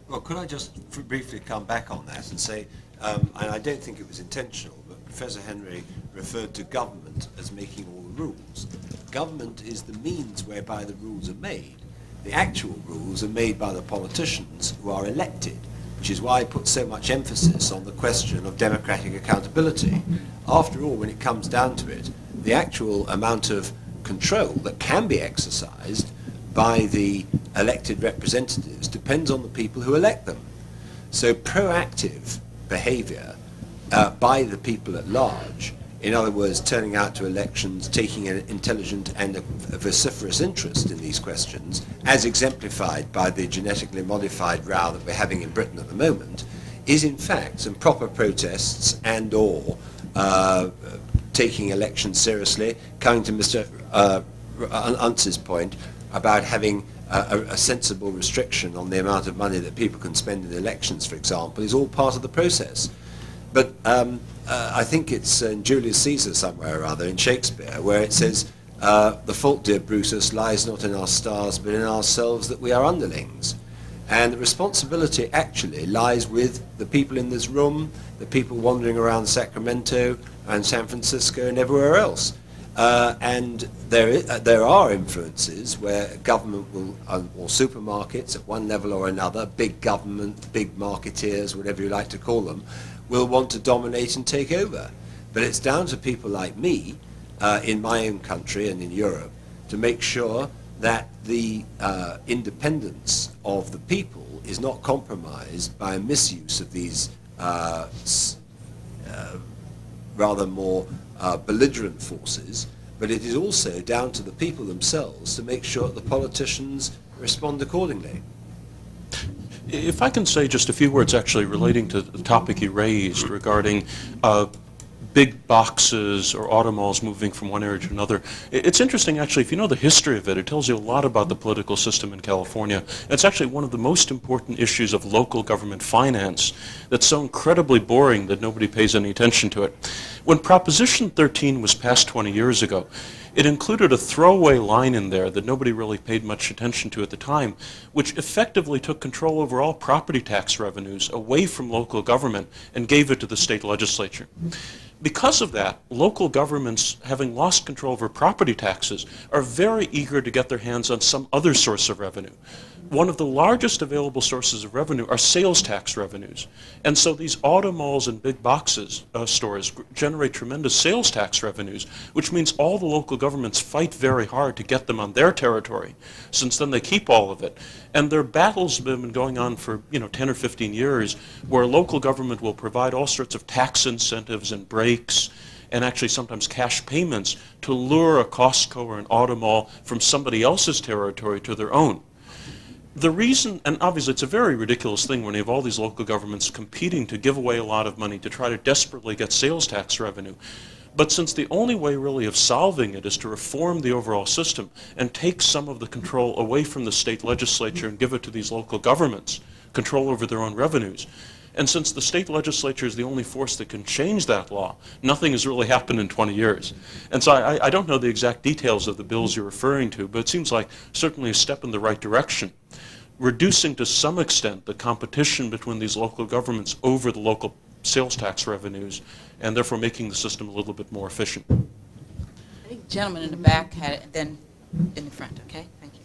Speaker 5: Well, could I just briefly come back on that and say, and I don't think it was intentional, but Professor Henry referred to government as making all the rules. Government is the means whereby the rules are made. The actual rules are made by the politicians who are elected, which is why I put so much emphasis on the question of democratic accountability. After all, when it comes down to it, the actual amount of control that can be exercised by the elected representatives depends on the people who elect them. So proactive behavior by the people at large, in other words, turning out to elections, taking an intelligent and a vociferous interest in these questions, as exemplified by the genetically modified row that we're having in Britain at the moment, is in fact some proper protests and or taking elections seriously, coming to Mr. Untz's point about having a sensible restriction on the amount of money that people can spend in elections, for example, is all part of the process. But I think it's in Julius Caesar somewhere or other in Shakespeare where it says, the fault, dear Brutus, lies not in our stars but in ourselves that we are underlings. And the responsibility actually lies with the people in this room, the people wandering around Sacramento and San Francisco and everywhere else. And there are influences where government will, or supermarkets at one level or another, big government, big marketeers, whatever you like to call them, will want to dominate and take over. But it's down to people like me, in my own country and in Europe, to make sure that the independence of the people is not compromised by a misuse of these rather more belligerent forces, but it is also down to the people themselves to make sure that the politicians respond accordingly.
Speaker 3: If I can say just a few words actually relating to the topic you raised regarding big boxes or auto malls moving from one area to another. It's interesting actually, if you know the history of it, it tells you a lot about the political system in California. It's actually one of the most important issues of local government finance that's so incredibly boring that nobody pays any attention to it. When Proposition 13 was passed 20 years ago, it included a throwaway line in there that nobody really paid much attention to at the time, which effectively took control over all property tax revenues away from local government and gave it to the state legislature. Because of that, local governments, having lost control over property taxes, are very eager to get their hands on some other source of revenue. one of the largest available sources of revenue are sales tax revenues. And so these auto malls and big boxes stores generate tremendous sales tax revenues, which means all the local governments fight very hard to get them on their territory, since then they keep all of it. And their battles have been going on for 10 or 15 years, where local government will provide all sorts of tax incentives and breaks, and actually sometimes cash payments to lure a Costco or an auto mall from somebody else's territory to their own. The reason, and obviously it's a very ridiculous thing when you have all these local governments competing to give away a lot of money to try to desperately get sales tax revenue. But since the only way really of solving it is to reform the overall system and take some of the control away from the state legislature and give it to these local governments, control over their own revenues, and since the state legislature is the only force that can change that law, nothing has really happened in 20 years. And so I don't know the exact details of the bills you're referring to, but it seems like certainly a step in the right direction, reducing to some extent the competition between these local governments over the local sales tax revenues, and therefore making the system a little bit more efficient.
Speaker 2: I think the gentleman in the back had it, and then in the front, okay? Thank you.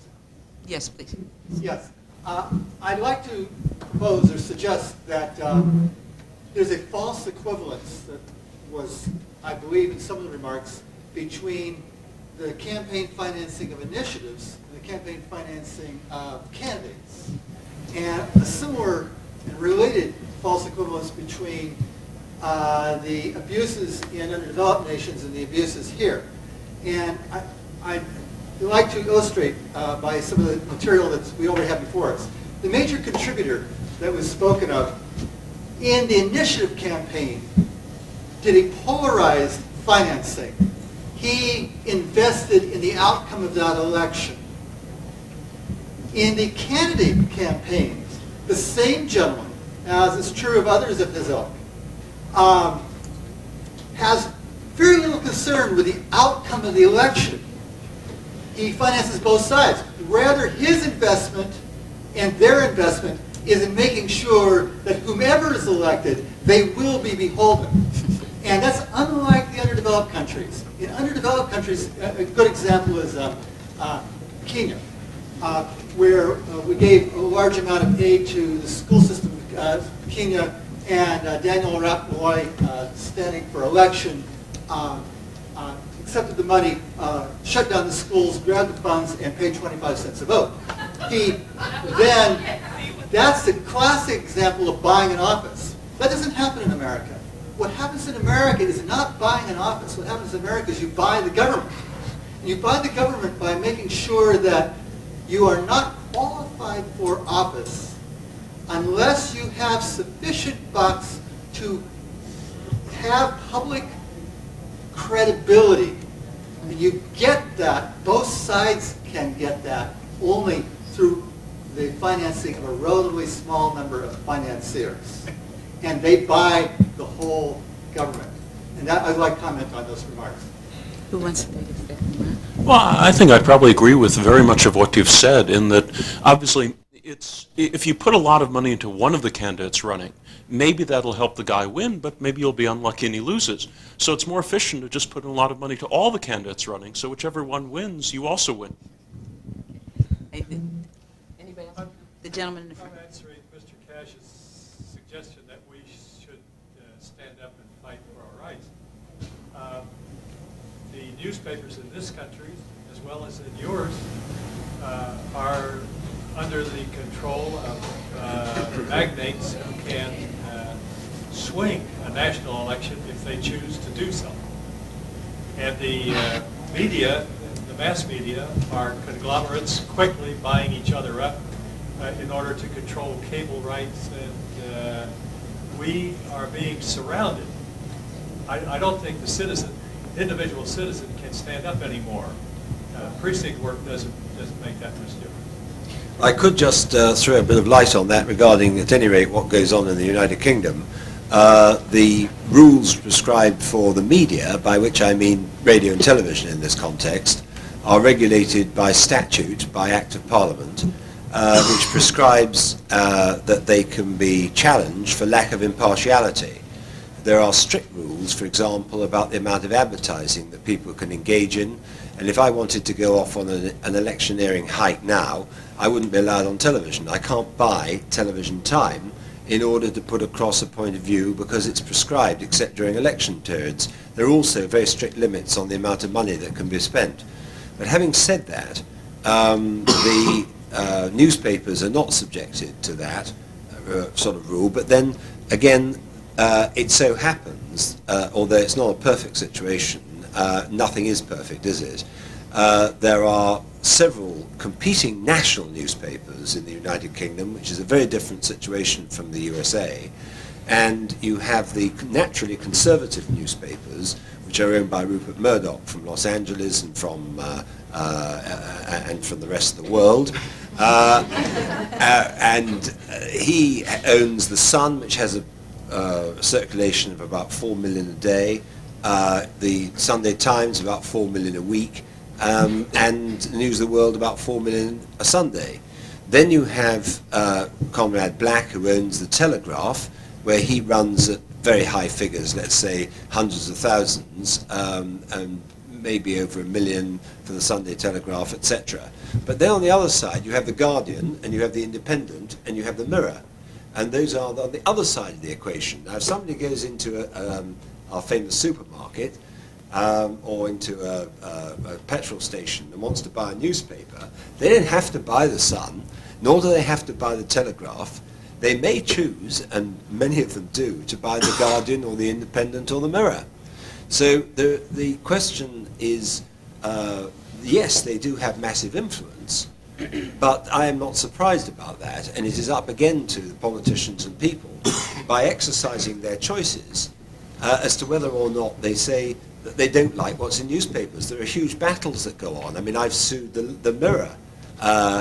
Speaker 2: Yes, please.
Speaker 10: Yes. I'd like to propose or suggest that there's a false equivalence that was, I believe, in some of the remarks between the campaign financing of initiatives and the campaign financing of candidates. And a similar and related false equivalence between the abuses in underdeveloped nations and the abuses here. And I'd like to illustrate by some of the material that we already have before us. The major contributor that was spoken of in the initiative campaign did a polarized financing. He invested in the outcome of that election. In the candidate campaigns, the same gentleman, as is true of others of his ilk, has very little concern with the outcome of the election. He finances both sides. Rather, his investment and their investment is in making sure that whomever is elected, they will be beholden. And that's unlike the underdeveloped countries. In underdeveloped countries, a good example is Kenya, where we gave a large amount of aid to the school system of Kenya, and Daniel Arap Moi, standing for election, accepted the money, shut down the schools, grabbed the funds, and paid 25 cents a vote. That's the classic example of buying an office. That doesn't happen in America. What happens in America is not buying an office. What happens in America is you buy the government. And you buy the government by making sure that you are not qualified for office unless you have sufficient bucks to have public credibility. And you get that, both sides can get that, only through the financing of a relatively small number of financiers. And they buy the whole government. And that, I'd like to comment on those remarks.
Speaker 2: Who wants to take a step?
Speaker 3: Well, I think I'd probably agree with very much of what you've said, in that obviously if you put a lot of money into one of the candidates running, maybe that'll help the guy win, but maybe you'll be unlucky and he loses. So it's more efficient to just put in a lot of money to all the candidates running, so whichever one wins, you also win.
Speaker 2: Anybody else? The gentleman in the front.
Speaker 9: I'm answering Mr. Cash's suggestion that we should stand up and fight for our rights. The newspapers in this country, as well as in yours, are under the control of magnates who can swing a national election if they choose to do so. And the media, the mass media, are conglomerates quickly buying each other up in order to control cable rights, and we are being surrounded. I don't think the individual citizen can stand up anymore. Precinct work doesn't make that much difference.
Speaker 5: I could just throw a bit of light on that regarding, at any rate, what goes on in the United Kingdom. The rules prescribed for the media, by which I mean radio and television in this context, are regulated by statute, by Act of Parliament, which prescribes that they can be challenged for lack of impartiality. There are strict rules, for example, about the amount of advertising that people can engage in, And if I wanted to go off on an electioneering hike now, I wouldn't be allowed on television. I can't buy television time in order to put across a point of view because it's prescribed except during election periods. There are also very strict limits on the amount of money that can be spent. But having said that, the newspapers are not subjected to that sort of rule, but then again, it so happens, although it's not a perfect situation, nothing is perfect, is it? There are several competing national newspapers in the United Kingdom, which is a very different situation from the USA, and you have the naturally conservative newspapers, which are owned by Rupert Murdoch from Los Angeles and from the rest of the world. And he owns The Sun, which has a circulation of about 4 million a day, the Sunday Times about 4 million a week, and News of the World about 4 million a Sunday. Then you have Conrad Black, who owns The Telegraph, where he runs at very high figures, let's say hundreds of thousands, and maybe over 1 million for the Sunday Telegraph, etc. But then on the other side, you have The Guardian, and you have The Independent, and you have The Mirror. And those are on the other side of the equation. Now, if somebody goes into our famous supermarket or into a petrol station and wants to buy a newspaper, they don't have to buy The Sun, nor do they have to buy The Telegraph. They may choose, and many of them do, to buy The Guardian or The Independent or The Mirror. So the question is, yes, they do have massive influence, but I am not surprised about that, and it is up again to the politicians and people by exercising their choices as to whether or not they say that they don't like what's in newspapers. There are huge battles that go on. I mean, I've sued the Mirror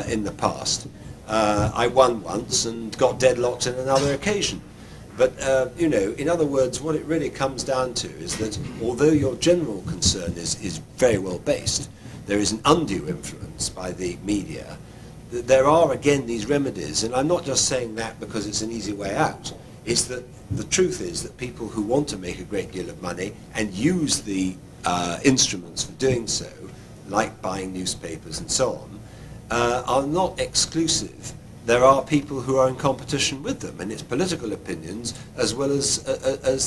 Speaker 5: in the past. I won once and got deadlocked on another occasion. But, you know, in other words, what it really comes down to is that although your general concern is very well based, there is an undue influence by the media. There are, again, these remedies, and I'm not just saying that because it's an easy way out. It's that the truth is that people who want to make a great deal of money and use the instruments for doing so, like buying newspapers and so on, are not exclusive. There are people who are in competition with them, and it's political opinions as well as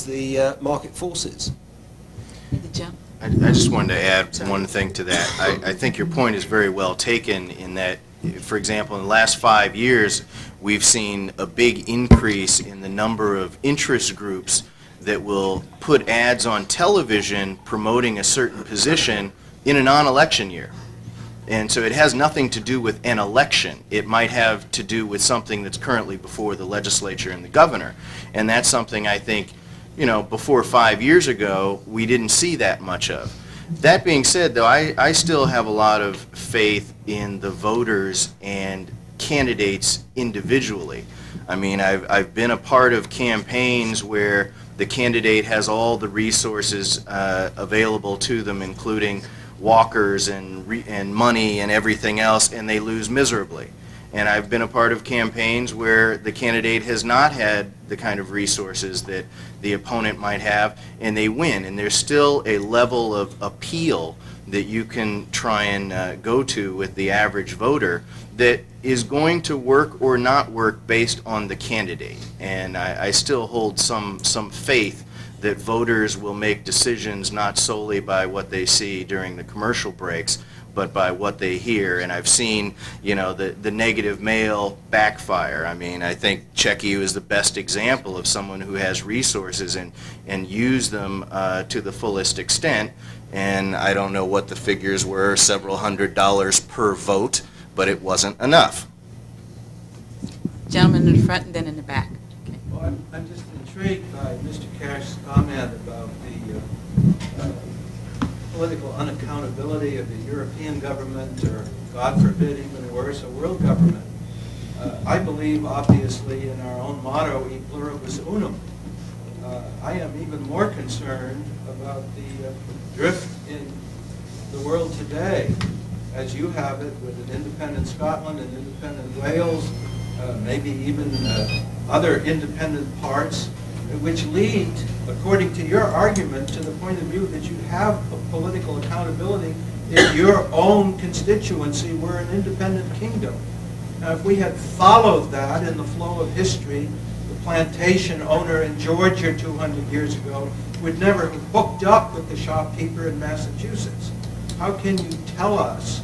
Speaker 5: the market forces.
Speaker 2: Jim?
Speaker 4: I just wanted to add one thing to that. I think your point is very well taken in that, for example, in the last 5 years, we've seen a big increase in the number of interest groups that will put ads on television promoting a certain position in a non-election year. And so it has nothing to do with an election. It might have to do with something that's currently before the legislature and the governor. And that's something I think, you know, before 5 years ago, we didn't see that much of. That being said, though, I still have a lot of faith in the voters and candidates individually. I mean, I've been a part of campaigns where the candidate has all the resources available to them, including walkers and money and everything else, and they lose miserably. And I've been a part of campaigns where the candidate has not had the kind of resources that the opponent might have, and they win. And there's still a level of appeal that you can try and go to with the average voter that is going to work or not work based on the candidate. And I still hold some faith that voters will make decisions not solely by what they see during the commercial breaks, but by what they hear. And I've seen, you know, the negative mail backfire. I mean, I think Checky is the best example of someone who has resources and use them to the fullest extent. And I don't know what the figures were, several $100s per vote, but it wasn't enough.
Speaker 2: Gentleman in the front and then in the back. Okay.
Speaker 11: Well, I'm just intrigued by Mr. Cash's comment about the political unaccountability of the European government, or God forbid, even worse, a world government. I believe, obviously, in our own motto, E pluribus unum. I am even more concerned about the drift in the world today, as you have it, with an independent Scotland and independent Wales, maybe even other independent parts, which lead, according to your argument, to the point of view that you have political accountability if your own constituency were an independent kingdom. Now, if we had followed that in the flow of history, the plantation owner in Georgia 200 years ago would never have hooked up with the shopkeeper in Massachusetts. How can you tell us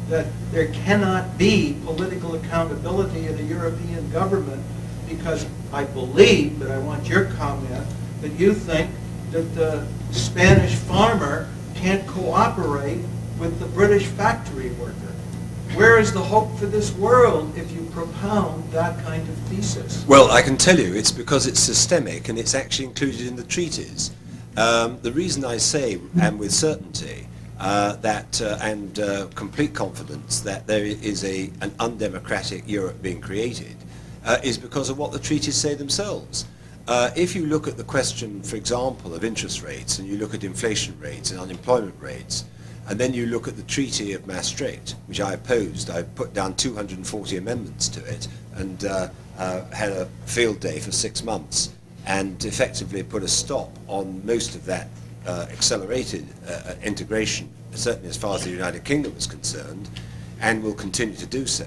Speaker 11: that there cannot be political accountability in a European government? Because I believe, but I want your comment, that you think that the Spanish farmer can't cooperate with the British factory worker. Where is the hope for this world if you propound that kind of thesis?
Speaker 5: Well, I can tell you it's because it's systemic and it's actually included in the treaties. The reason I say, and with certainty, and complete confidence that there is an undemocratic Europe being created is because of what the treaties say themselves. If you look at the question, for example, of interest rates, and you look at inflation rates and unemployment rates, and then you look at the Treaty of Maastricht, which I opposed. I put down 240 amendments to it and had a field day for 6 months and effectively put a stop on most of that accelerated integration, certainly as far as the United Kingdom is concerned, and will continue to do so.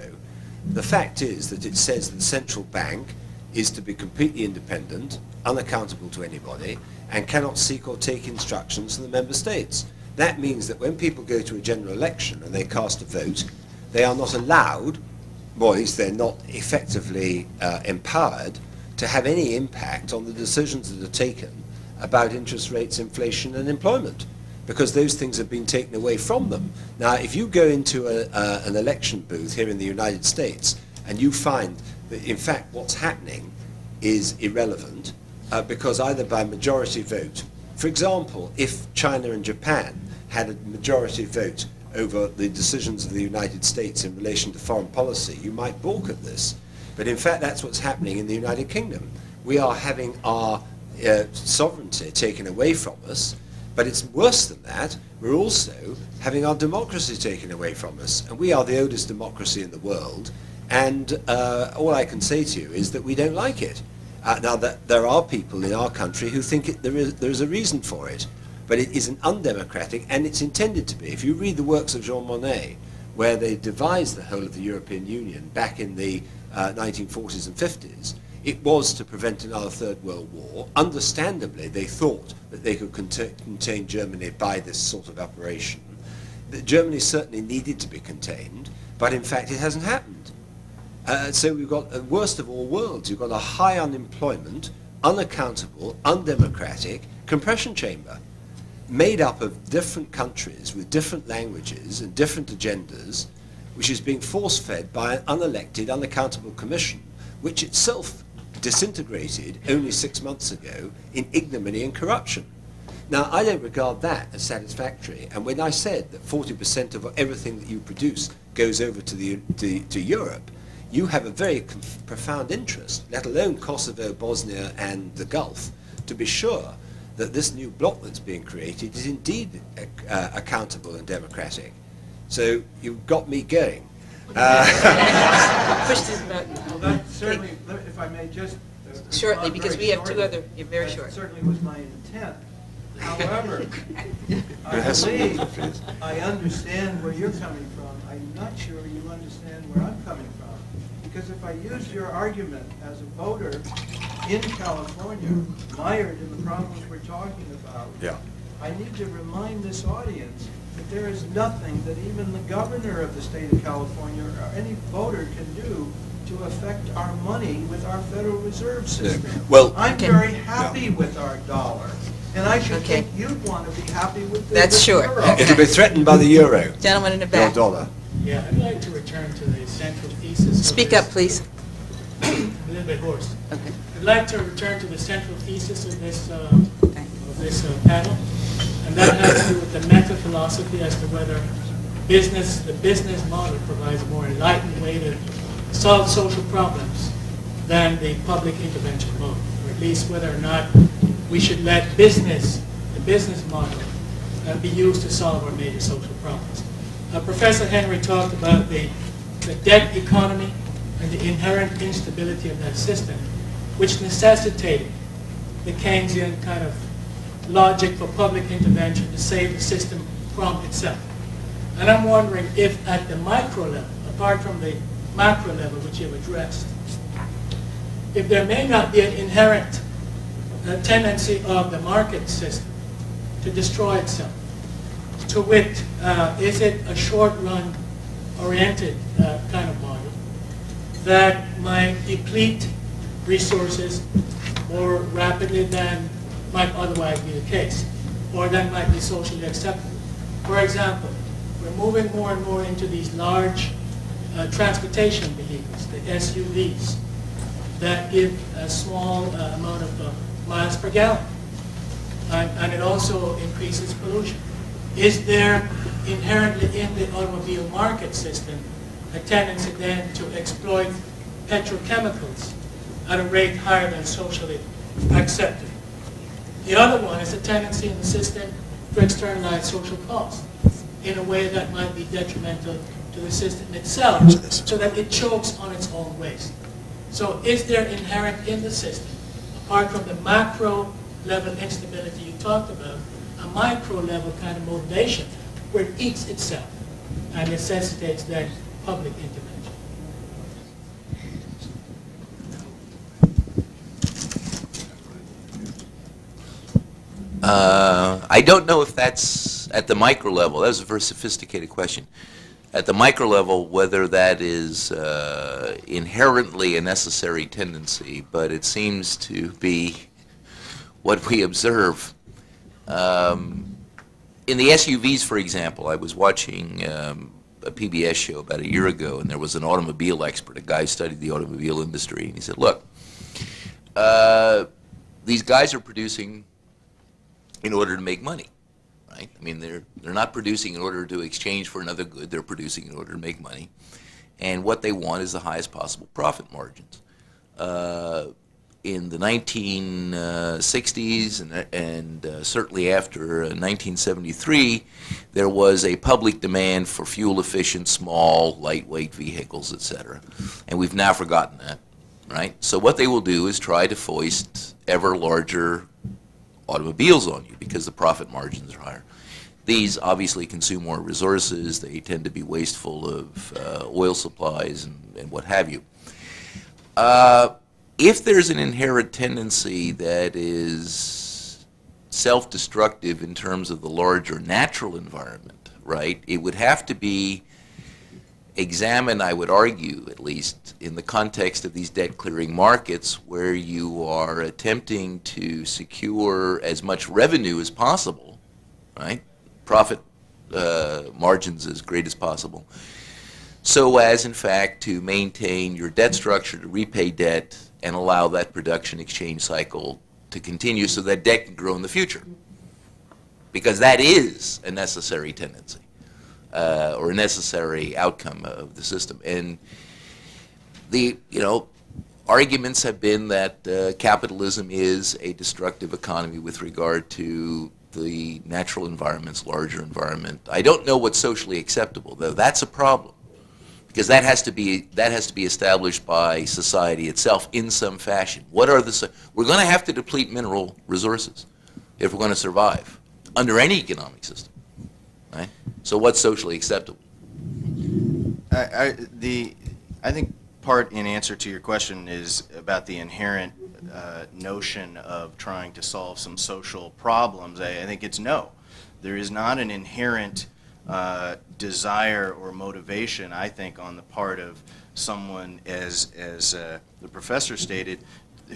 Speaker 5: The fact is that it says that the central bank is to be completely independent, unaccountable to anybody, and cannot seek or take instructions from the member states. That means that when people go to a general election and they cast a vote, they are not allowed, or at least they're not effectively empowered, to have any impact on the decisions that are taken about interest rates, inflation, and employment, because those things have been taken away from them. Now, if you go into an election booth here in the United States and you find that, in fact, what's happening is irrelevant, because either by majority vote, for example, if China and Japan had a majority vote over the decisions of the United States in relation to foreign policy, you might balk at this. But in fact, that's what's happening in the United Kingdom. We are having our sovereignty taken away from us, but it's worse than that. We're also having our democracy taken away from us. And we are the oldest democracy in the world, and all I can say to you is that we don't like it. Now, there are people in our country who think there is a reason for it, but it is an undemocratic, and it's intended to be. If you read the works of Jean Monnet, where they devised the whole of the European Union back in the 1940s and 50s, it was to prevent another Third World War. Understandably, they thought that they could contain Germany by this sort of operation. That Germany certainly needed to be contained, but in fact it hasn't happened. So we've got the worst of all worlds. You've got a high unemployment, unaccountable, undemocratic compression chamber made up of different countries with different languages and different agendas, which is being force-fed by an unelected, unaccountable commission, which itself disintegrated only 6 months ago in ignominy and corruption. Now, I don't regard that as satisfactory. And when I said that 40% of everything that you produce goes over to Europe, you have a very profound interest, let alone Kosovo, Bosnia, and the Gulf, to be sure that this new bloc that's being created is indeed accountable and democratic. So you've got me going.
Speaker 2: Push this button.
Speaker 11: Well, that certainly, if I may just...
Speaker 2: Shortly, because we have two other, very
Speaker 11: that
Speaker 2: short.
Speaker 11: certainly was my intent. However, I believe I understand where you're coming from. I'm not sure you understand where I'm coming from. Because if I use your argument as a voter in California, mired in the problems we're talking about, I need to remind this audience that there is nothing that even the governor of the state of California or any voter can do to affect our money with our Federal Reserve System.
Speaker 5: Well,
Speaker 11: I'm very happy with our dollar, and I should think you'd want to be happy with the
Speaker 2: That's sure.
Speaker 11: euro.
Speaker 5: It'll be threatened by the euro,
Speaker 2: Gentleman in the
Speaker 5: your
Speaker 2: back.
Speaker 5: dollar.
Speaker 9: Yeah, I'd like to return to the central thesis.
Speaker 2: Speak up, please.
Speaker 9: A little bit hoarse.
Speaker 2: Okay.
Speaker 9: I'd like to return to the central thesis of this
Speaker 2: Okay.
Speaker 9: panel, and that has to do with the meta philosophy as to whether the business model provides a more enlightened way to solve social problems than the public intervention model, or at least whether or not we should let the business model be used to solve our major social problems. Professor Henry talked about the debt economy and the inherent instability of that system, which necessitated the Keynesian kind of logic for public intervention to save the system from itself.
Speaker 12: And I'm wondering if at the micro level, apart from the macro level which you've addressed, if there may not be an inherent tendency of the market system to destroy itself. To wit, is it a short-run oriented kind of model that might deplete resources more rapidly than might otherwise be the case, or that might be socially acceptable? For example, we're moving more and more into these large transportation vehicles, the SUVs, that give a small amount of miles per gallon, and it also increases pollution. Is there inherently in the automobile market system a tendency then to exploit petrochemicals at a rate higher than socially accepted? The other one is a tendency in the system to externalize social costs in a way that might be detrimental to the system itself, so that it chokes on its own waste. So is there inherent in the system, apart from the macro level instability you talked about, a micro level kind of motivation where it eats itself and necessitates then public intervention?
Speaker 6: I don't know if that's at the micro level. That was a very sophisticated question. At the micro level, whether that is inherently a necessary tendency, but it seems to be what we observe. In the SUVs, for example, I was watching a PBS show about a year ago, and there was an automobile expert, a guy who studied the automobile industry, and he said, look, these guys are producing in order to make money, right? I mean, they're not producing in order to exchange for another good. They're producing in order to make money. And what they want is the highest possible profit margins. In the 1960s and certainly after 1973, there was a public demand for fuel-efficient, small, lightweight vehicles, etc. And we've now forgotten that, right? So what they will do is try to foist ever larger automobiles on you because the profit margins are higher. These obviously consume more resources. They tend to be wasteful of oil supplies and what have you. If there's an inherent tendency that is self-destructive in terms of the larger natural environment, right, it would have to be examined, I would argue, at least, in the context of these debt-clearing markets where you are attempting to secure as much revenue as possible, right, profit margins as great as possible, so as, in fact, to maintain your debt structure, to repay debt, and allow that production exchange cycle to continue so that debt can grow in the future. Because that is a necessary tendency. Or a necessary outcome of the system. And the arguments have been that capitalism is a destructive economy with regard to the natural environment's larger environment. I don't know what's socially acceptable, though. That's a problem, because that has to be established by society itself in some fashion. What are the we're going to have to deplete mineral resources if we're going to survive under any economic system. Right? So what's socially acceptable?
Speaker 4: I think part in answer to your question is about the inherent notion of trying to solve some social problems. I think it's no. There is not an inherent desire or motivation, I think, on the part of someone, as the professor stated,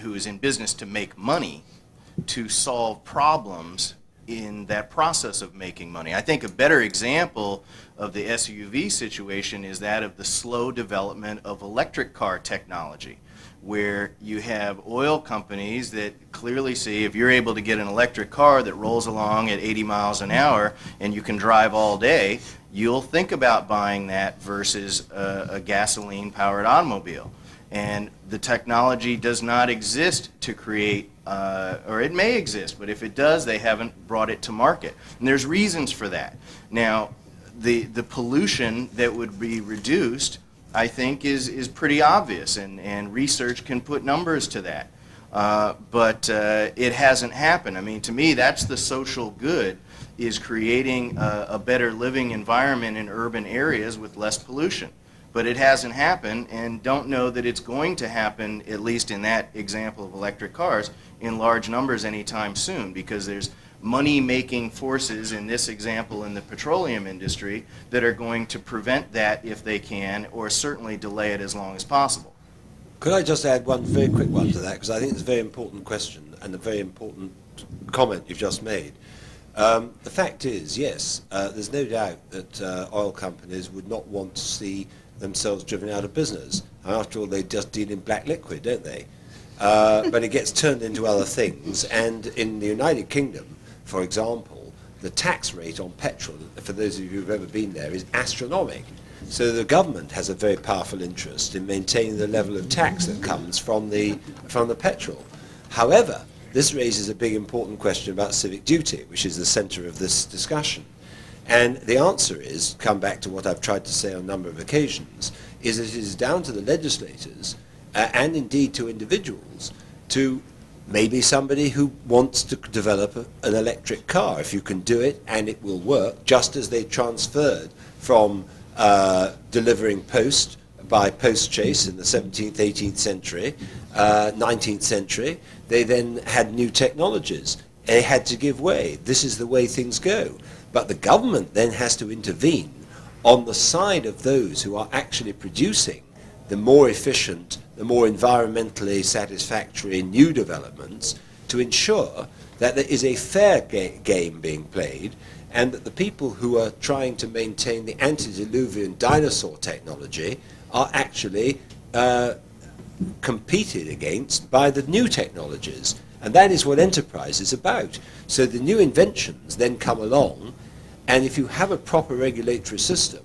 Speaker 4: who is in business to make money, to solve problems in that process of making money. I think a better example of the SUV situation is that of the slow development of electric car technology, where you have oil companies that clearly see if you're able to get an electric car that rolls along at 80 miles an hour and you can drive all day, you'll think about buying that versus a gasoline-powered automobile. And the technology does not exist to create, or it may exist, but if it does, they haven't brought it to market. And there's reasons for that. Now, the pollution that would be reduced, I think, is pretty obvious, and research can put numbers to that. But it hasn't happened. I mean, to me, that's the social good, is creating a better living environment in urban areas with less pollution. But it hasn't happened, and don't know that it's going to happen, at least in that example of electric cars, in large numbers anytime soon, because there's money-making forces, in this example in the petroleum industry, that are going to prevent that if they can, or certainly delay it as long as possible.
Speaker 5: Could I just add one very quick one to that, because I think it's a very important question and a very important comment you've just made. The fact is, yes, there's no doubt that oil companies would not want to see themselves driven out of business. After all, they just deal in black liquid, don't they? But it gets turned into other things, and in the United Kingdom, for example, the tax rate on petrol, for those of you who've ever been there, is astronomical. So the government has a very powerful interest in maintaining the level of tax that comes from the petrol. However, this raises a big important question about civic duty, which is the center of this discussion. And the answer is, come back to what I've tried to say on a number of occasions, is that it is down to the legislators and indeed to individuals to maybe somebody who wants to develop an electric car, if you can do it and it will work, just as they transferred from delivering post by post chase in the 17th, 18th century, 19th century. They then had new technologies. They had to give way. This is the way things go. But the government then has to intervene on the side of those who are actually producing the more efficient, the more environmentally satisfactory new developments to ensure that there is a fair game being played, and that the people who are trying to maintain the antediluvian dinosaur technology are actually competed against by the new technologies. And that is what enterprise is about. So the new inventions then come along, and if you have a proper regulatory system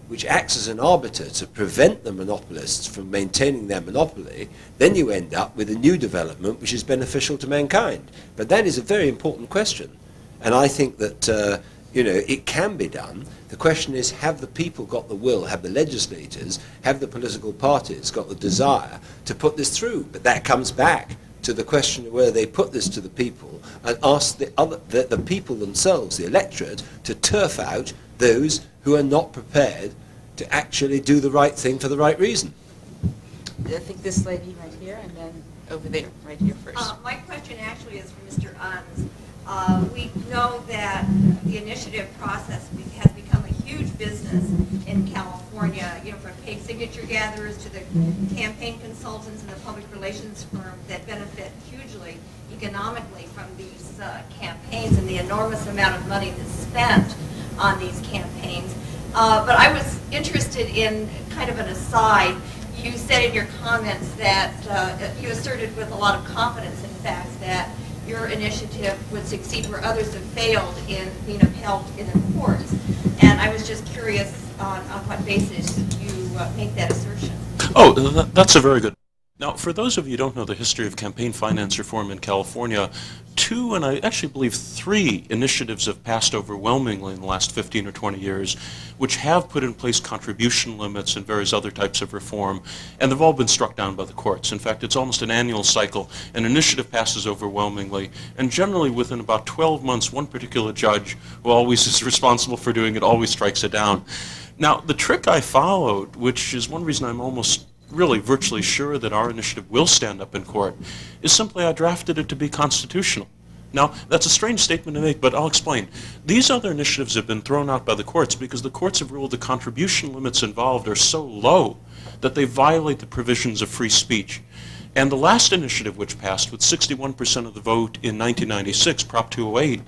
Speaker 5: which acts as an arbiter to prevent the monopolists from maintaining their monopoly, then you end up with a new development which is beneficial to mankind. But that is a very important question. And I think that it can be done. The question is, have the people got the will, have the legislators, have the political parties got the desire to put this through? But that comes back to the question of whether they put this to the people and ask the people themselves, the electorate, to turf out those who are not prepared to actually do the right thing for the right reason.
Speaker 2: I think this lady right here, and then over there, right here first.
Speaker 13: My question actually is for Mr. Unz. We know that the initiative process has become a huge business in California, from paid signature gatherers to the campaign consultants and the public relations firm that benefit hugely economically from these campaigns and the enormous amount of money that's spent on these campaigns. But I was interested in kind of an aside. You said in your comments that you asserted with a lot of confidence, in fact, that your initiative would succeed where others have failed in being upheld in the courts. And I was just curious on what basis you make that assertion.
Speaker 3: Oh, that's a very good. Now, for those of you who don't know the history of campaign finance reform in California, 2, and I actually believe 3 initiatives have passed overwhelmingly in the last 15 or 20 years, which have put in place contribution limits and various other types of reform, and they've all been struck down by the courts. In fact, it's almost an annual cycle. An initiative passes overwhelmingly, and generally within about 12 months, one particular judge, who always is responsible for doing it, always strikes it down. Now, the trick I followed, which is one reason I'm almost really virtually sure that our initiative will stand up in court, is simply I drafted it to be constitutional. Now, that's a strange statement to make, but I'll explain. These other initiatives have been thrown out by the courts because the courts have ruled the contribution limits involved are so low that they violate the provisions of free speech. And the last initiative which passed with 61% of the vote in 1996, Prop 208,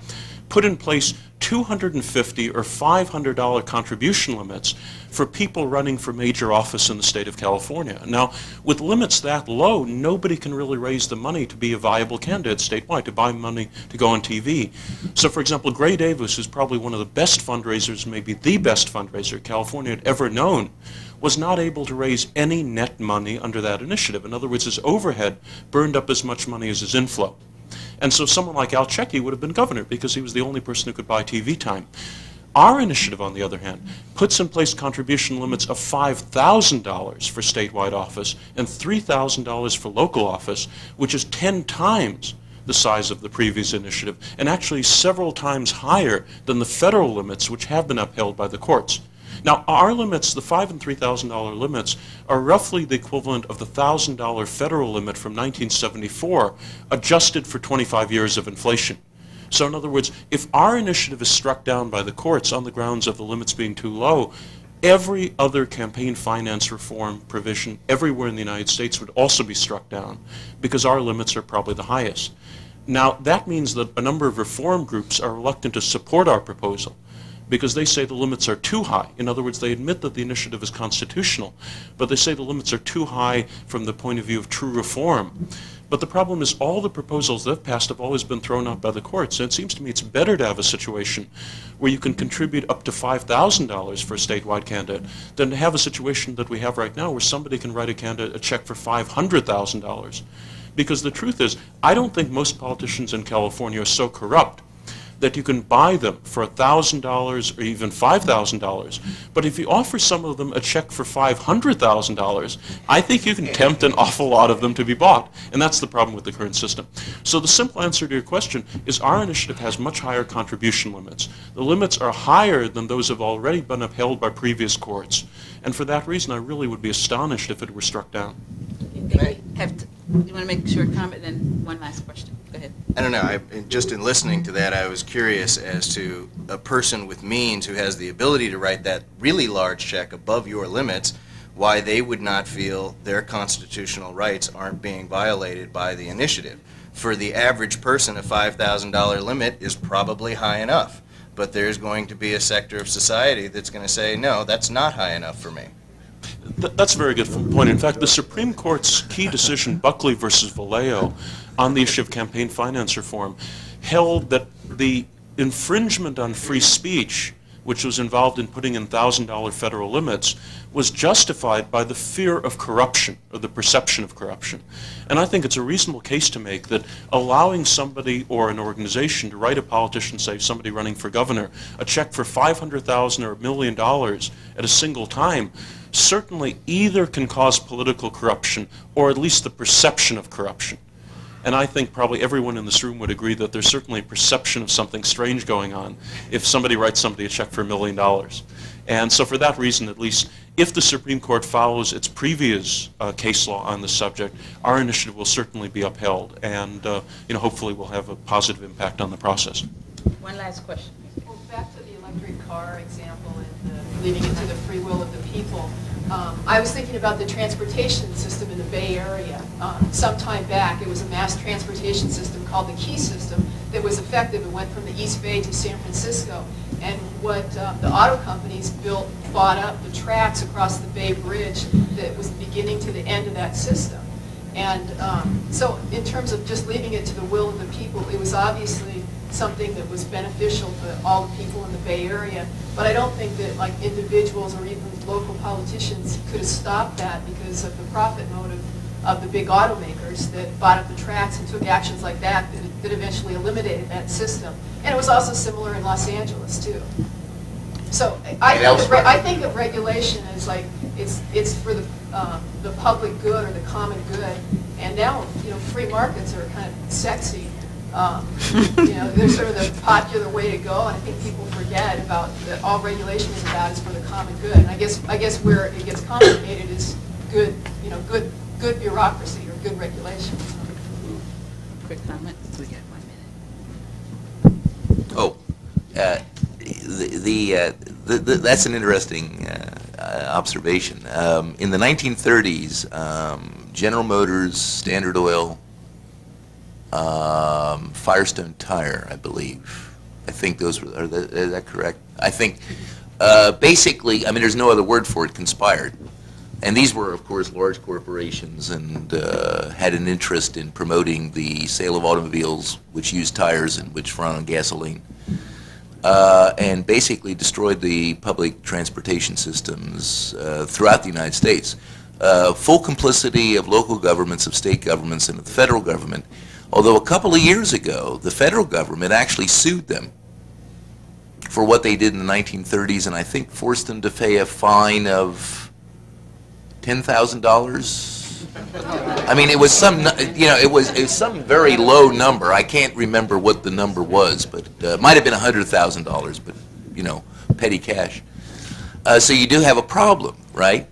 Speaker 3: put in place $250 or $500 contribution limits for people running for major office in the state of California. Now, with limits that low, nobody can really raise the money to be a viable candidate statewide, to buy money to go on TV. So, for example, Gray Davis, who's probably one of the best fundraisers, maybe the best fundraiser California had ever known, was not able to raise any net money under that initiative. In other words, his overhead burned up as much money as his inflow. And so someone like Al Checkey would have been governor because he was the only person who could buy TV time. Our initiative, on the other hand, puts in place contribution limits of $5,000 for statewide office and $3,000 for local office, which is 10 times the size of the previous initiative, and actually several times higher than the federal limits, which have been upheld by the courts. Now, our limits, the $5,000 and $3,000 limits, are roughly the equivalent of the $1,000 federal limit from 1974, adjusted for 25 years of inflation. So in other words, if our initiative is struck down by the courts on the grounds of the limits being too low, every other campaign finance reform provision everywhere in the United States would also be struck down, because our limits are probably the highest. Now, that means that a number of reform groups are reluctant to support our proposal, because they say the limits are too high. In other words, they admit that the initiative is constitutional, but they say the limits are too high from the point of view of true reform. But the problem is all the proposals that have passed have always been thrown out by the courts, and it seems to me it's better to have a situation where you can contribute up to $5,000 for a statewide candidate than to have a situation that we have right now where somebody can write a candidate a check for $500,000. Because the truth is, I don't think most politicians in California are so corrupt that you can buy them for $1,000 or even $5,000. But if you offer some of them a check for $500,000, I think you can tempt an awful lot of them to be bought. And that's the problem with the current system. So the simple answer to your question is our initiative has much higher contribution limits. The limits are higher than those have already been upheld by previous courts. And for that reason, I really would be astonished if it were struck down.
Speaker 2: You want to make a short comment, and one last question? Go ahead.
Speaker 4: I don't know. Just in listening to that, I was curious as to a person with means who has the ability to write that really large check above your limits, why they would not feel their constitutional rights aren't being violated by the initiative. For the average person, a $5,000 limit is probably high enough, but there's going to be a sector of society that's going to say, no, that's not high enough for me.
Speaker 3: That's a very good point. In fact, the Supreme Court's key decision, Buckley versus Vallejo, on the issue of campaign finance reform, held that the infringement on free speech, which was involved in putting in $1,000 federal limits, was justified by the fear of corruption, or the perception of corruption. And I think it's a reasonable case to make that allowing somebody or an organization to write a politician, say somebody running for governor, a check for $500,000 or $1 million at a single time, certainly either can cause political corruption or at least the perception of corruption. And I think probably everyone in this room would agree that there's certainly a perception of something strange going on if somebody writes somebody a check for $1 million. And so for that reason, at least, if the Supreme Court follows its previous case law on the subject, our initiative will certainly be upheld, and hopefully will have a positive impact on the process.
Speaker 2: One last question.
Speaker 7: Well, back to the electric car example and leaving it to the free will of the people. I was thinking about the transportation system in the Bay Area. Some time back, it was a mass transportation system called the Key System that was effective. It went from the East Bay to San Francisco. And what the auto companies bought up the tracks across the Bay Bridge that was the beginning to the end of that system. And so in terms of just leaving it to the will of the people, it was obviously something that was beneficial to all the people in the Bay Area. But I don't think that like individuals or even local politicians could have stopped that because of the profit motive of the big automakers that bought up the tracks and took actions like that that eventually eliminated that system. And it was also similar in Los Angeles too. So I think of regulation as like it's for the public good or the common good. And now free markets are kind of sexy. They're sort of the popular way to go, and I think people forget about that all regulation is about is for the common good. And I guess where it gets complicated is good bureaucracy or good regulation.
Speaker 2: Quick comment. We got 1 minute.
Speaker 6: Oh, that's an interesting observation. In the 1930s, General Motors, Standard Oil, Firestone Tire, I believe. I think those were, is that correct? I think basically, there's no other word for it, conspired. And these were, of course, large corporations and had an interest in promoting the sale of automobiles which used tires and which run on gasoline. And basically destroyed the public transportation systems throughout the United States. Full complicity of local governments, of state governments, and of the federal government. Although a couple of years ago, the federal government actually sued them for what they did in the 1930s, and I think forced them to pay a fine of $10,000 I mean, it was some, it was some very low number. I can't remember what the number was, but it might have been $100,000, but, petty cash. So you do have a problem, right?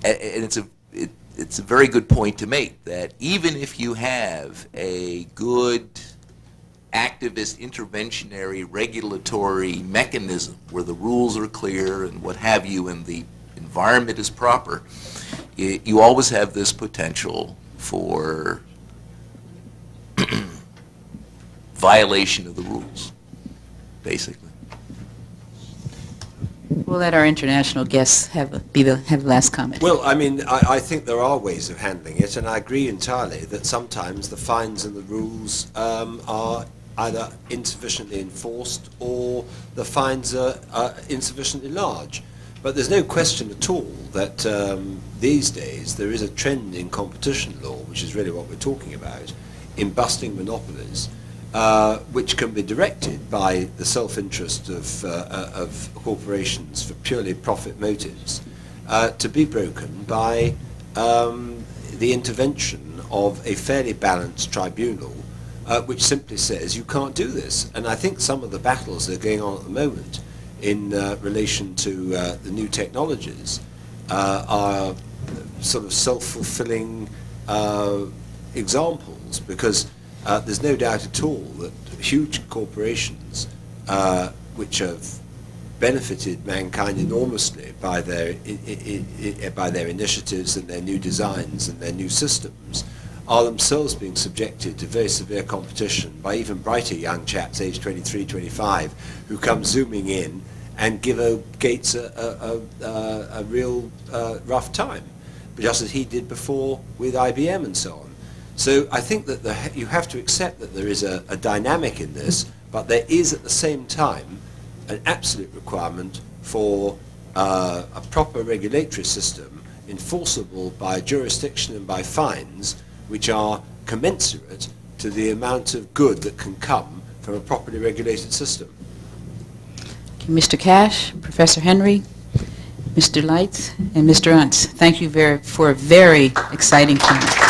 Speaker 6: And it's a very good point to make, that even if you have a good activist, interventionary, regulatory mechanism where the rules are clear and what have you, and the environment is proper, you always have this potential for violation of the rules, basically.
Speaker 2: We'll let our international guests have the last comment.
Speaker 5: Well, I mean, I think there are ways of handling it, and I agree entirely that sometimes the fines and the rules are either insufficiently enforced or the fines are insufficiently large. But there's no question at all that these days there is a trend in competition law, which is really what we're talking about, in busting monopolies, which can be directed by the self-interest of corporations for purely profit motives, to be broken by the intervention of a fairly balanced tribunal, which simply says you can't do this. And I think some of the battles that are going on at the moment in relation to the new technologies are sort of self-fulfilling examples, because there's no doubt at all that huge corporations which have benefited mankind enormously by their initiatives and their new designs and their new systems are themselves being subjected to very severe competition by even brighter young chaps aged 23, 25 who come zooming in and give Gates a real rough time, just as he did before with IBM and so on. So I think that you have to accept that there is a dynamic in this, but there is at the same time an absolute requirement for a proper regulatory system enforceable by jurisdiction and by fines, which are commensurate to the amount of good that can come from a properly regulated system.
Speaker 2: Mr. Cash, Professor Henry, Mr. Leitz, and Mr. Unz, thank you for a very exciting time.